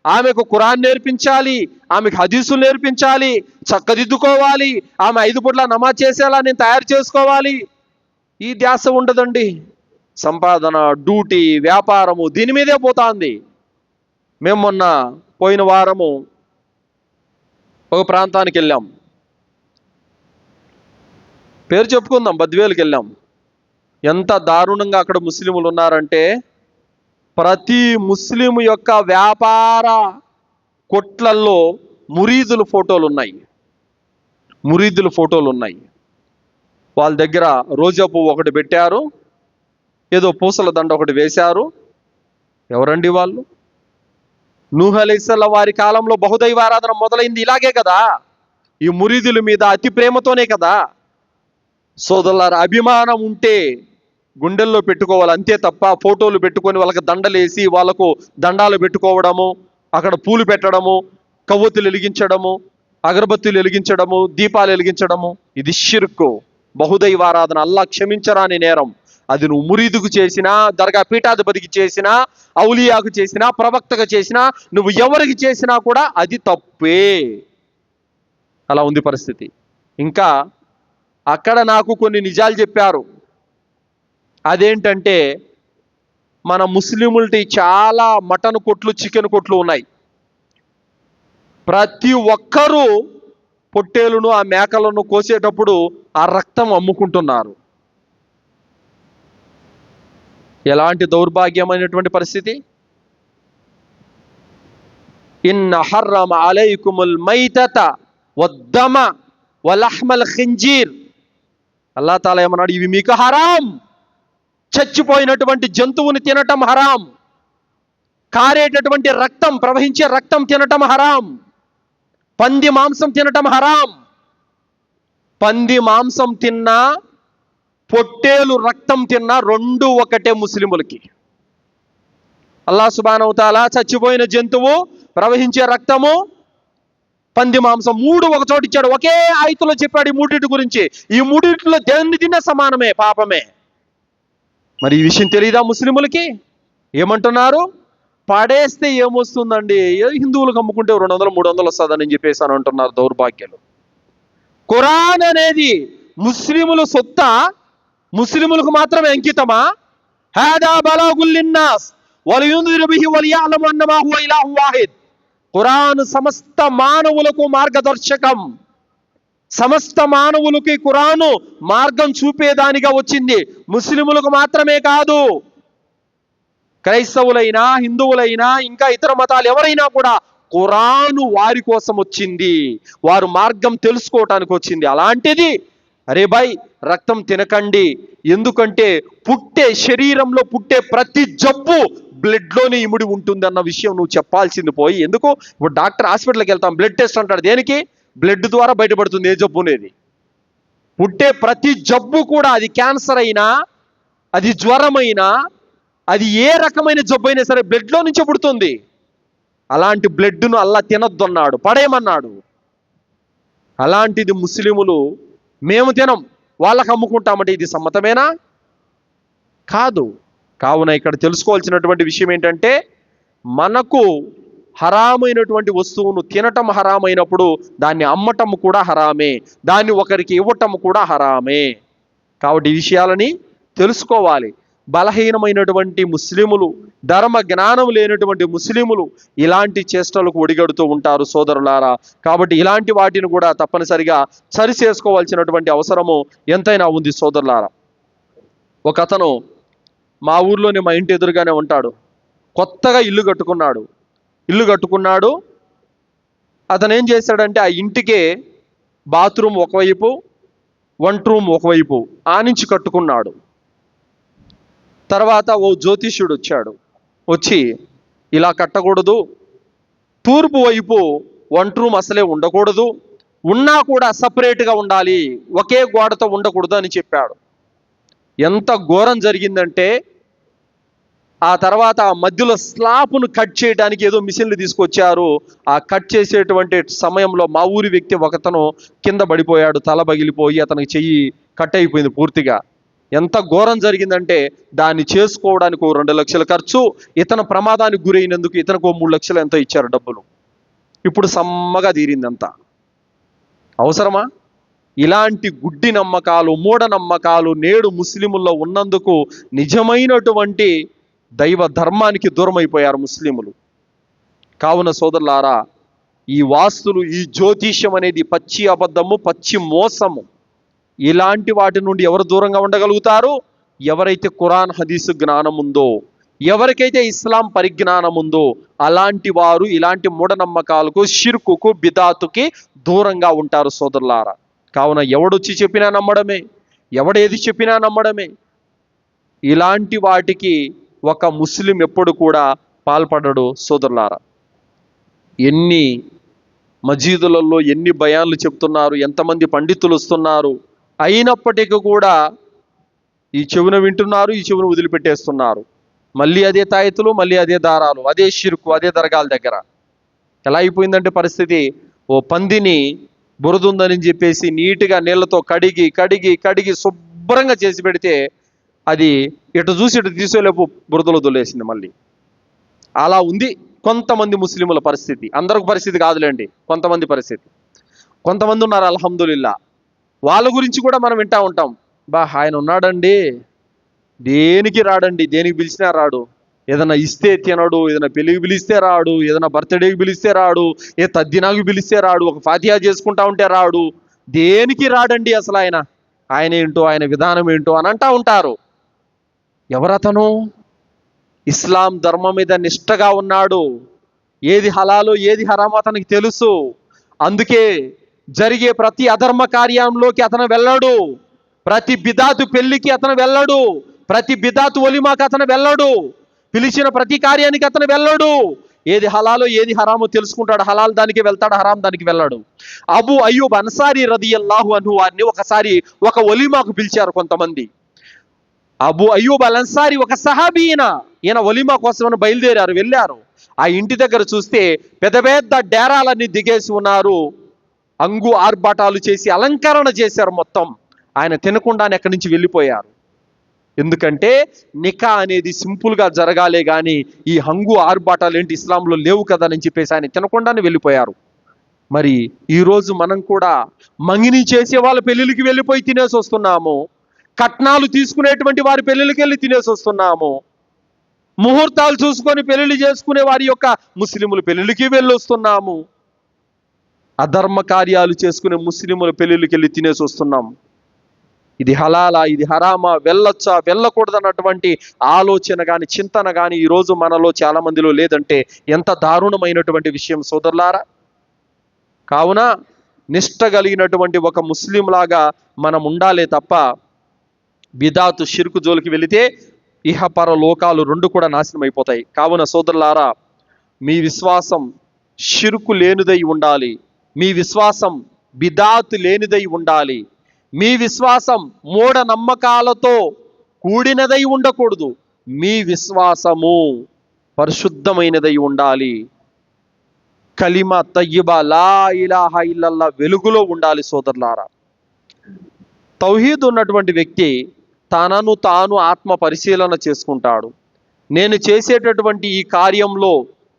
ఆమెకు ఖురాన్ నేర్పించాలి, ఆమెకు హదీసులు నేర్పించాలి, చక్కదిద్దుకోవాలి, ఆమె 5 పూట్ల నమాజ్ చేసేలా నేను తయారు చేసుకోవాలి. ఈ ధ్యాస ఉండదండి. సంపాదన, డ్యూటీ, వ్యాపారము, దీని మీదే పోతుంది. మేము మొన్న పోయిన వారము ఒక ప్రాంతానికి వెళ్ళాం, పేరు చెప్పుకుందాం, బద్వేలుకి వెళ్ళాం. ఎంత దారుణంగా అక్కడ ముస్లింలు ఉన్నారంటే, ప్రతి ముస్లిం యొక్క వ్యాపార కొట్లల్లో మురీదుల ఫోటోలు ఉన్నాయి, మురీదుల ఫోటోలు ఉన్నాయి. వాళ్ళ దగ్గర రోజా పువ్వు ఒకటి పెట్టారు, ఏదో పూసల దండ ఒకటి వేశారు. ఎవరండి వాళ్ళు? నూహ్ అలైహిస్సలాం వారి కాలంలో బహుదైవారాధన మొదలైంది ఇలాగే కదా, ఈ మురీదుల మీద అతి ప్రేమతోనే కదా. సోదరులారా, అభిమానం ఉంటే గుండెల్లో పెట్టుకోవాలి, అంతే తప్ప ఫోటోలు పెట్టుకొని వాళ్ళకి దండలేసి వాళ్ళకు దండాలు పెట్టుకోవడము, అక్కడ పూలు పెట్టడము, కవ్వొత్తులు వెలిగించడము, అగరబత్తులు వెలిగించడము, దీపాలు వెలిగించడము, ఇది షిర్కు, బహుదైవారాధన, అల్లా క్షమించరాని నేరం. అది నువ్వు మురీదుకు చేసినా, దర్గా పీఠాధిపతికి చేసినా, ఔలియాకు చేసినా, ప్రవక్తకు చేసినా, నువ్వు ఎవరికి చేసినా కూడా అది తప్పే. అలా ఉంది పరిస్థితి. ఇంకా అక్కడ నాకు కొన్ని నిజాలు చెప్పారు. అదేంటంటే, మన ముస్లిములకి చాలా మటన్ కొట్లు, చికెన్ కొట్లు ఉన్నాయి. ప్రతి ఒక్కరూ పొట్టేలును, ఆ మేకలను కోసేటప్పుడు ఆ రక్తం అమ్ముకుంటున్నారు. ఎలాంటి దౌర్భాగ్యమైనటువంటి పరిస్థితి. ఇన్న హర్రమ అలైకుముల్ మైతత వద్దమ వలహ్మల్ ఖింజీర్. అల్లాహ్ తాలా ఏమన్నాడు? ఇవి మీకు హరాం. చచ్చిపోయినటువంటి జంతువుని తినటం హరాం, కారేటటువంటి రక్తం, ప్రవహించే రక్తం తినటం హరాం, పంది మాంసం తినటం హరాం. పంది మాంసం తిన్నా, పొట్టేలు రక్తం తిన్నా రెండు ఒకటే ముస్లిములకి. అల్లాహ్ సుబ్హానహు వ తఆలా చచ్చిపోయిన జంతువు, ప్రవహించే రక్తము, పంది మాంసం 3 ఒక చోట ఇచ్చాడు. ఒకే ఆయతులో చెప్పాడు ఈ మూడింటి గురించి. ఈ మూడింటిలో దేన్ని తిన్నా సమానమే, పాపమే. మరి ఈ విషయం తెలియదా ముస్లిములకి? ఏమంటున్నారు? పడేస్తే ఏమొస్తుందండి, హిందువులకు అమ్ముకుంటే 200 300 వస్తుందని చెప్పేసి అని అంటున్నారు. దౌర్భాగ్యాలు. ఖురాన్ అనేది ముస్లిముల సొత్తా? ముస్లిములకు మాత్రమే అంకితమా? హాదా బలాగుల్ లిన్నాస్ వలియుందిరు బిహి వలియఅలము అన్నమా హువ ఇలాహు వాహిద్. ఖురాన్ సమస్త మానవులకు మార్గదర్శకం. సమస్త మానవులకి ఖురాను మార్గం చూపేదానిగా వచ్చింది. ముస్లిములకు మాత్రమే కాదు, క్రైస్తవులైనా, హిందువులైనా, ఇంకా ఇతర మతాలు ఎవరైనా కూడా ఖురాను వారి కోసం వచ్చింది, వారు మార్గం తెలుసుకోవటానికి వచ్చింది. అలాంటిది అరే భాయ్ రక్తం తినకండి, ఎందుకంటే శరీరంలో పుట్టే ప్రతి జబ్బు బ్లడ్లోనే ఇముడి ఉంటుంది అన్న విషయం నువ్వు చెప్పాల్సింది పోయి, ఎందుకు ఇప్పుడు డాక్టర్ హాస్పిటల్కి వెళ్తాం, బ్లడ్ టెస్ట్ అంటాడు, దేనికి? బ్లడ్ ద్వారా బయటపడుతుంది ఏ జబ్బు అనేది. పుట్టే ప్రతి జబ్బు కూడా, అది క్యాన్సర్ అయినా, అది జ్వరమైనా, అది ఏ రకమైన జబ్బు అయినా సరే బ్లడ్లో నుంచి పుడుతుంది. అలాంటి బ్లడ్ను అల్లా తినొద్దు అన్నాడు, పడేయమన్నాడు. అలాంటిది ముస్లిములు మేము తినం, వాళ్ళకు అమ్ముకుంటామంటే ఇది సమ్మతమేనా? కాదు. కావున ఇక్కడ తెలుసుకోవాల్సినటువంటి విషయం ఏంటంటే, మనకు హరామైనటువంటి వస్తువును తినటం హరామైనప్పుడు దాన్ని అమ్మటం కూడా హరామే, దాన్ని ఒకరికి ఇవ్వటం కూడా హరామే. కాబట్టి ఈ విషయాలని తెలుసుకోవాలి. బలహీనమైనటువంటి ముస్లిములు, ధర్మ జ్ఞానం లేనటువంటి ముస్లిములు ఇలాంటి చేష్టలకు ఒడిగడుతూ ఉంటారు సోదరులారా. కాబట్టి ఇలాంటి వాటిని కూడా తప్పనిసరిగా సరి చేసుకోవాల్సినటువంటి అవసరము ఎంతైనా ఉంది సోదరులారా. ఒక అతను మా ఊర్లోనే, మా ఇంటి ఎదురుగానే ఉంటాడు, కొత్తగా ఇల్లు కట్టుకున్నాడు. అతను ఏం చేశాడంటే, ఆ ఇంటికే బాత్రూమ్ ఒకవైపు, వంట రూమ్ ఒకవైపు ఆనించి కట్టుకున్నాడు. తర్వాత ఓ జ్యోతిష్యుడు వచ్చి ఇలా కట్టకూడదు, తూర్పు వైపు వంట రూమ్ అసలే ఉండకూడదు, ఉన్నా కూడా సపరేట్గా ఉండాలి, ఒకే గోడతో ఉండకూడదు అని చెప్పాడు. ఎంత ఘోరం జరిగిందంటే, ఆ తర్వాత ఆ మధ్యలో స్లాబ్ను కట్ చేయడానికి ఏదో మిషన్లు తీసుకొచ్చారు. ఆ కట్ చేసేటువంటి సమయంలో మా ఊరి వ్యక్తి ఒకతను కింద పడిపోయాడు, తల పగిలిపోయి అతనికి చెయ్యి కట్ అయిపోయింది పూర్తిగా. ఎంత ఘోరం జరిగిందంటే, దాన్ని చేసుకోవడానికి 2 లక్షల ఖర్చు, ఇతను ప్రమాదానికి గురైనందుకు ఇతనికి 3 లక్షలు ఎంతో ఇచ్చారు డబ్బులు. ఇప్పుడు సమ్మగా తీరిందంతా. అవసరమా? ఇలాంటి గుడ్డి నమ్మకాలు, మూఢ నమ్మకాలు నేడు ముస్లిముల్లో ఉన్నందుకు నిజమైనటువంటి దైవ ధర్మానికి దూరం అయిపోయారు ముస్లిములు. కావున సోదరులారా, ఈ వాస్తులు, ఈ జ్యోతిష్యం అనేది పచ్చి అబద్ధము, పచ్చి మోసము. ఇలాంటి వాటి నుండి ఎవరు దూరంగా ఉండగలుగుతారు? ఎవరైతే ఖురాన్ హదీసు జ్ఞానం ఉందో, ఎవరికైతే ఇస్లాం పరిజ్ఞానం ఉందో అలాంటి వారు ఇలాంటి మూఢనమ్మకాలకు, షిర్కుకు, బిదాతుకి దూరంగా ఉంటారు సోదరులారా. కావున ఎవడొచ్చి చెప్పినా నమ్మడమే, ఎవడేది చెప్పినా నమ్మడమే. ఇలాంటి వాటికి ఒక ముస్లిం ఎప్పుడు కూడా పాల్పడడు సోదరులారా. ఎన్ని మజీదులలో ఎన్ని బయాన్లు చెప్తున్నారు, ఎంతమంది పండితులు వస్తున్నారు, అయినప్పటికీ కూడా ఈ చెవున వింటున్నారు, ఈ చెవును వదిలిపెట్టేస్తున్నారు. మళ్ళీ అదే తాయెత్తులు, మళ్ళీ అదే దారాలు, అదే షిర్కు, అదే దర్గాల దగ్గర. ఎలా అయిపోయిందంటే పరిస్థితి, ఓ పందిని బురదుందని చెప్పేసి నీట్గా నీళ్లతో కడిగి కడిగి కడిగి శుభ్రంగా చేసి పెడితే అది ఇటు చూసి ఇటు తీసేలేపు బురదలో దొల్లేసింది మళ్ళీ. అలా ఉంది కొంతమంది ముస్లిముల పరిస్థితి. అందరికి పరిస్థితి కాదులేండి, కొంతమంది పరిస్థితి. కొంతమంది ఉన్నారు అల్హమ్దులిల్లా, వాళ్ళ గురించి కూడా మనం వింటా ఉంటాం. ఆయన ఉన్నాడండి, దేనికి రాడండి, దేనికి పిలిచినా రాడు, ఏదైనా ఇస్తే తినడు, ఏదైనా పెళ్ళికి పిలిస్తే రాడు, ఏదైనా బర్త్డేకి పిలిస్తే రాడు, ఏ తద్దినాకి పిలిస్తే రాడు, ఒక ఫాతిహా చేసుకుంటా ఉంటే రాడు, దేనికి రాడండి అసలు ఆయన ఏంటో, ఆయన విధానం ఏంటో అని అంటా ఉంటారు. ఎవరతను? ఇస్లాం ధర్మం మీద నిష్టగా ఉన్నాడు, ఏది హలాలో ఏది హరామో అతనికి తెలుసు. అందుకే జరిగే ప్రతి అధర్మ కార్యంలోకి అతను వెళ్ళడు, ప్రతి బిదాతు పెళ్లికి అతను వెళ్ళడు, ప్రతి బిదాతు ఒలిమాకి అతను వెళ్ళడు, పిలిచిన ప్రతి కార్యానికి అతను వెళ్ళడు. ఏది హలాలో ఏది హరామో తెలుసుకుంటాడు, హలాల్ దానికి వెళ్తాడు, హరాం దానికి వెళ్ళాడు. అబూ అయ్యూబ్ అన్సారీ రదియల్లాహు అన్హు వారిని ఒకసారి ఒక ఒలిమాకు పిలిచారు కొంతమంది. అబూ అయ్యూబ్ అల్ అన్సారీ ఒక సహాబీ, ఈయన ఒలిమా కోసం బయలుదేరారు, వెళ్ళారు. ఆ ఇంటి దగ్గర చూస్తే పెద్ద పెద్ద డేరాలన్నీ దిగేసి ఉన్నారు, అంగు ఆర్భాటాలు చేసి అలంకరణ చేశారు మొత్తం. ఆయన తినకుండానే ఎక్కడి నుంచి వెళ్ళిపోయారు. ఎందుకంటే నికా అనేది సింపుల్గా జరగాలే కానీ ఈ హంగు ఆర్భాటాలు ఏంటి ఇస్లాంలో లేవు కదా అని చెప్పేసి ఆయన తినకుండానే వెళ్ళిపోయారు. మరి ఈరోజు మనం కూడా మంగిని చేసే వాళ్ళ పెళ్ళిళ్ళకి వెళ్ళిపోయి తినేసి వస్తున్నాము, కట్నాలు తీసుకునేటువంటి వారి పెళ్ళిళ్ళకి వెళ్ళి తినేసి వస్తున్నాము, ముహూర్తాలు చూసుకొని పెళ్లిళ్ళు చేసుకునే వారి యొక్క ముస్లిముల పెళ్లిళ్ళకి వెళ్ళి వస్తున్నాము, అధర్మ కార్యాలు చేసుకునే ముస్లిముల పెళ్లిళ్ళకి వెళ్ళి తినేసి వస్తున్నాము. ఇది హలాలా, ఇది హరామా, వెళ్ళొచ్చా, వెళ్ళకూడదన్నటువంటి ఆలోచన కానీ చింతన కానీ ఈరోజు మనలో చాలా మందిలో లేదంటే ఎంత దారుణమైనటువంటి విషయం సోదరులారా. కావున నిష్ట కలిగినటువంటి ఒక ముస్లిం లాగా మనం ఉండాలే తప్ప బిదాతు షిర్కు జోలికి వెళితే ఇహపర లోకాలు రెండు కూడా నాశనం అయిపోతాయి. కావున సోదరులారా, మీ విశ్వాసం షిర్కు లేనిదై ఉండాలి, మీ విశ్వాసం బిదాతు లేనిదై ఉండాలి, మీ విశ్వాసం మూఢ నమ్మకాలతో కూడినదై ఉండకూడదు, మీ విశ్వాసము పరిశుద్ధమైనదై ఉండాలి. కలిమ తయ్యిబా లా ఇలాహ ఇల్లల్లా వెలుగులో ఉండాలి సోదరులారా. తౌహీద్ ఉన్నటువంటి వ్యక్తి తనను తాను ఆత్మ పరిశీలన చేసుకుంటాడు. నేను చేసేటటువంటి ఈ కార్యంలో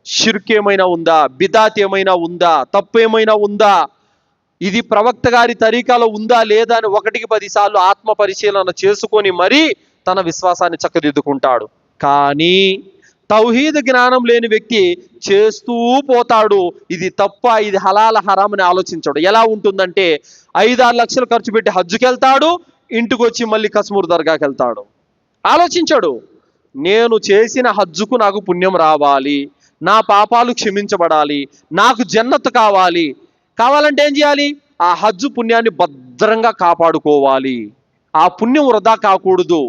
షిర్క్ ఏమైనా ఉందా, బిదాత్ ఏమైనా ఉందా, తప్పు ఏమైనా ఉందా, ఇది ప్రవక్త గారి తరీకాలో ఉందా లేదా అని 1కి 10 సార్లు ఆత్మ పరిశీలన చేసుకొని మరీ తన విశ్వాసాన్ని చక్కదిద్దుకుంటాడు. కానీ తౌహీద్ జ్ఞానం లేని వ్యక్తి చేస్తూ పోతాడు. ఇది తప్ప, ఇది హలాల హరామ్ అని ఆలోచించాడు. ఎలా ఉంటుందంటే 5-6 లక్షలు ఖర్చు పెట్టి హజ్జుకి వెళ్తాడు, ఇంటికి వచ్చి మళ్ళీ కశ్మూర్ దర్గాకి వెళ్తాడు. ఆలోచించాడు, నేను చేసిన హజ్జుకు నాకు పుణ్యం రావాలి, నా పాపాలు క్షమించబడాలి, నాకు జన్నత్ కావాలంటే ఏం చేయాలి? ఆ హజ్జు పుణ్యాన్ని భద్రంగా కాపాడుకోవాలి, ఆ పుణ్యం వృధా కాకూడదు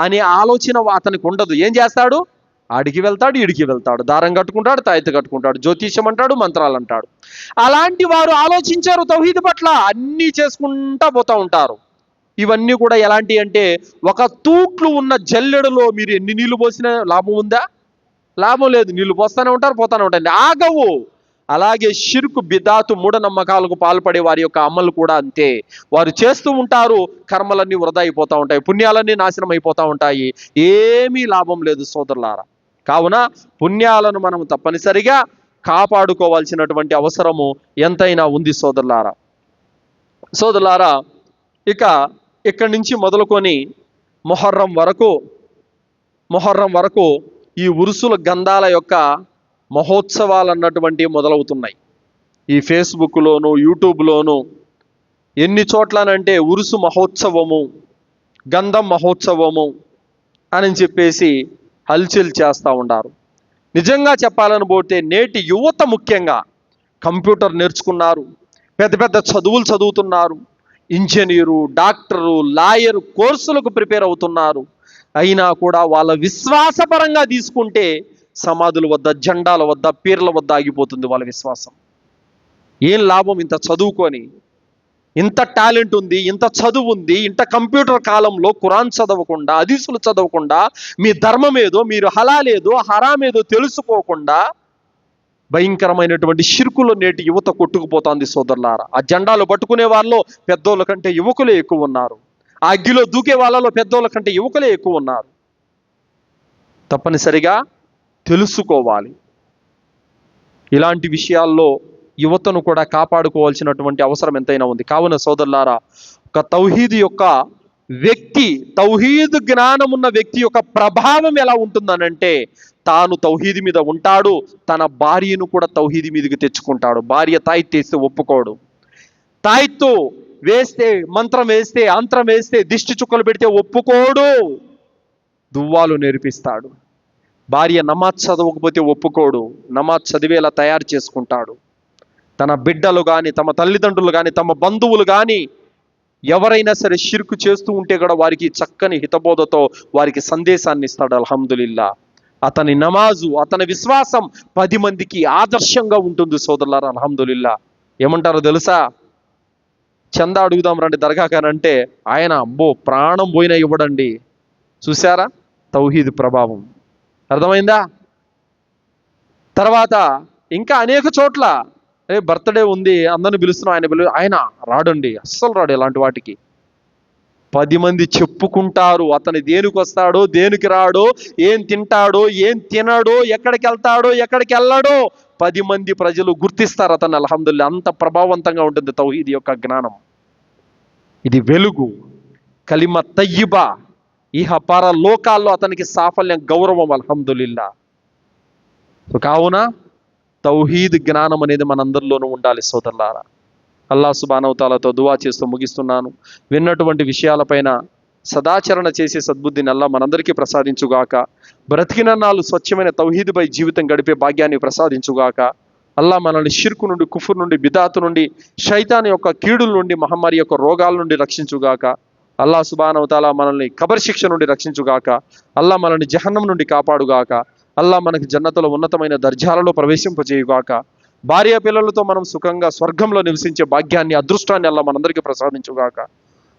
అనే ఆలోచన అతనికి ఉండదు. ఏం చేస్తాడు? ఆడికి వెళ్తాడు, ఈడికి వెళ్తాడు, దారం కట్టుకుంటాడు, తాయెత్తు కట్టుకుంటాడు, జ్యోతిష్యం అంటాడు, మంత్రాలు అంటాడు. అలాంటి వారు ఆలోచించారు తౌహీద్ పట్ల, అన్నీ చేసుకుంటా పోతూ ఉంటారు. ఇవన్నీ కూడా ఎలాంటి అంటే, ఒక తూట్లు ఉన్న జల్లెడలో మీరు ఎన్ని నీళ్లు పోసినా లాభం ఉందా? లాభం లేదు. నీళ్లు పోస్తూనే ఉంటారు, పోతానే ఉంటాయి, ఆగవు. అలాగే షిర్కు బిదాతు మూఢనమ్మకాలకు పాల్పడే వారి యొక్క అమలు కూడా అంతే. వారు చేస్తూ ఉంటారు, కర్మలన్నీ వృధా అయిపోతూ ఉంటాయి, పుణ్యాలన్నీ నాశనం అయిపోతూ ఉంటాయి, ఏమీ లాభం లేదు సోదరులారా. కావున పుణ్యాలను మనం తప్పనిసరిగా కాపాడుకోవాల్సినటువంటి అవసరము ఎంతైనా ఉంది సోదరులారా. ఇక ఇక్కడి నుంచి మొదలుకొని మొహర్రం వరకు ఈ ఉరుసుల గంధాల యొక్క మహోత్సవాలు అన్నటువంటి మొదలవుతున్నాయి. ఈ ఫేస్బుక్లోను యూట్యూబ్లోను ఎన్ని చోట్లనంటే ఉరుసు మహోత్సవము, గంధం మహోత్సవము అని చెప్పేసి హల్చల్ చేస్తూ ఉన్నారు. నిజంగా చెప్పాలని పోతే నేటి యువత ముఖ్యంగా కంప్యూటర్ నేర్చుకున్నారు, పెద్ద పెద్ద చదువులు చదువుతున్నారు, ఇంజనీరు, డాక్టరు, లాయరు కోర్సులకు ప్రిపేర్ అవుతున్నారు. అయినా కూడా వాళ్ళ విశ్వాసపరంగా తీసుకుంటే సమాధుల వద్ద, జెండాల వద్ద, పీర్ల వద్ద ఆగిపోతుంది వాళ్ళ విశ్వాసం. ఏం లాభం? ఇంత చదువుకొని, ఇంత టాలెంట్ ఉంది, ఇంత చదువు ఉంది, ఇంత కంప్యూటర్ కాలంలో ఖురాన్ చదవకుండా, హదీసులు చదవకుండా, మీ ధర్మం ఏదో, మీరు హలాలేదో హరామేదో తెలుసుకోకుండా భయంకరమైనటువంటి షిర్కులో నేటి యువత కొట్టుకుపోతుంది సోదరులారా. ఆ జెండాలు పట్టుకునే వాళ్ళలో పెద్దోళ్ళ కంటే యువకులే ఎక్కువ ఉన్నారు, ఆ అగ్గిలో దూకే వాళ్ళలో పెద్దోళ్ళ కంటే యువకులే ఎక్కువ ఉన్నారు. తప్పనిసరిగా తెలుసుకోవాలి. ఇలాంటి విషయాల్లో యువతను కూడా కాపాడుకోవాల్సినటువంటి అవసరం ఎంతైనా ఉంది. కావున సోదరులారా, ఒక తౌహీద్ జ్ఞానం ఉన్న వ్యక్తి యొక్క ప్రభావం ఎలా ఉంటుందనంటే, తాను తౌహీద్ మీద ఉంటాడు, తన భార్యను కూడా తౌహీద్ మీదకి తెచ్చుకుంటాడు. భార్య తాయిత్ వేస్తే ఒప్పుకోడు, తాయిత్తు వేస్తే, మంత్రం వేస్తే, అంత్రం వేస్తే, దిష్టి చుక్కలు పెడితే ఒప్పుకోడు, దువ్వాలు నేర్పిస్తాడు. భార్య నమాజ్ చదవకపోతే ఒప్పుకోడు, నమాజ్ చదివేలా తయారు చేసుకుంటాడు. తన బిడ్డలు కానీ, తమ తల్లిదండ్రులు కానీ, తమ బంధువులు కానీ ఎవరైనా సరే షిర్కు చేస్తూ ఉంటే కూడా వారికి చక్కని హితబోధతో వారికి సందేశాన్ని ఇస్తాడు. అల్హమ్దులిల్లా. అతని నమాజు, అతని విశ్వాసం 10 మందికి ఆదర్శంగా ఉంటుంది సోదరులారా. అల్హమ్దులిల్లా. ఏమంటారో తెలుసా? చందా అడుగుదాం రండి దర్గాకానంటే ఆయన ప్రాణం పోయినా ఇవ్వడండి. చూసారా తౌహీద్ ప్రభావం? అర్థమైందా? తర్వాత ఇంకా అనేక చోట్ల బర్త్డే ఉంది, అందరిని పిలుస్తున్నాం, ఆయన రాడండి, అస్సలు రాడు. ఇలాంటి వాటికి 10 మంది చెప్పుకుంటారు అతను దేనికి వస్తాడో, దేనికి రాడో, ఏం తింటాడో, ఏం తినడో, ఎక్కడికి వెళ్తాడో, ఎక్కడికి వెళ్ళాడో 10 మంది ప్రజలు గుర్తిస్తారు అతను. అల్హమ్దులిల్లా. అంత ప్రభావవంతంగా ఉంటుంది తౌహీద్ యొక్క జ్ఞానం. ఇది వెలుగు, కలిమ తయ్యిబా, ఇహ పర లోకాల్లో అతనికి సాఫల్యం, గౌరవం. అల్హమ్దులిల్లా. కావున తౌహీద్ జ్ఞానం అనేది మనందరిలోనూ ఉండాలి సోదరులారా. అల్లాహ్ సుబ్హానహు తాలాతో దువా చేస్తూ ముగిస్తున్నాను. విన్నటువంటి విషయాలపైన సదాచరణ చేసే సద్బుద్ధిని అల్లాహ్ మనందరికీ ప్రసాదించుగాక. బ్రతికినన్నాళ్ళు స్వచ్ఛమైన తౌహీదుపై జీవితం గడిపే భాగ్యాన్ని ప్రసాదించుగాక. అల్లాహ్ మనల్ని షిర్కు నుండి, కుఫర్ నుండి, బిదాతు నుండి, శైతాన్ యొక్క కీడుల నుండి, మహమ్మారి యొక్క రోగాల నుండి రక్షించుగాక. అల్లాహ్ సుబ్హానహు తాలా మనల్ని కబర్ శిక్ష నుండి రక్షించుగాక. అల్లాహ్ మనల్ని జహన్నం నుండి కాపాడుగాక. అల్లాహ్ మనకి జన్నతుల ఉన్నతమైన దర్జాలలో ప్రవేశింపజేయుగాక. భార్య పిల్లలతో మనం సుఖంగా స్వర్గంలో నివసించే భాగ్యాన్ని, అదృష్టాన్ని అల్లాహ్ మనందరికీ ప్రసాదించుగాక.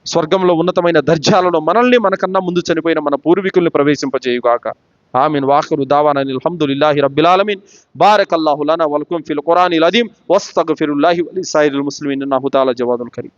స్వర్గంలో ఉన్నతమైన దర్జాలలో మనల్ని, మనకన్నా ముందు చనిపోయిన మన పూర్వీకుల్ని ప్రవేశింపజేయుగాక. ఆమీన్. వాఖిరు దావానా అల్హమ్దులిల్లాహి రబ్బిల్ ఆలమీన్. బారకల్లాహు లనా వలకుం ఫిల్ ఖురానిల్ అదీం వస్తగ్ఫిరుల్లాహి వలిసాయిరిల్ ముస్లిమీన్. ఇన్నహు తఆలా జవాదుల్ కరీం.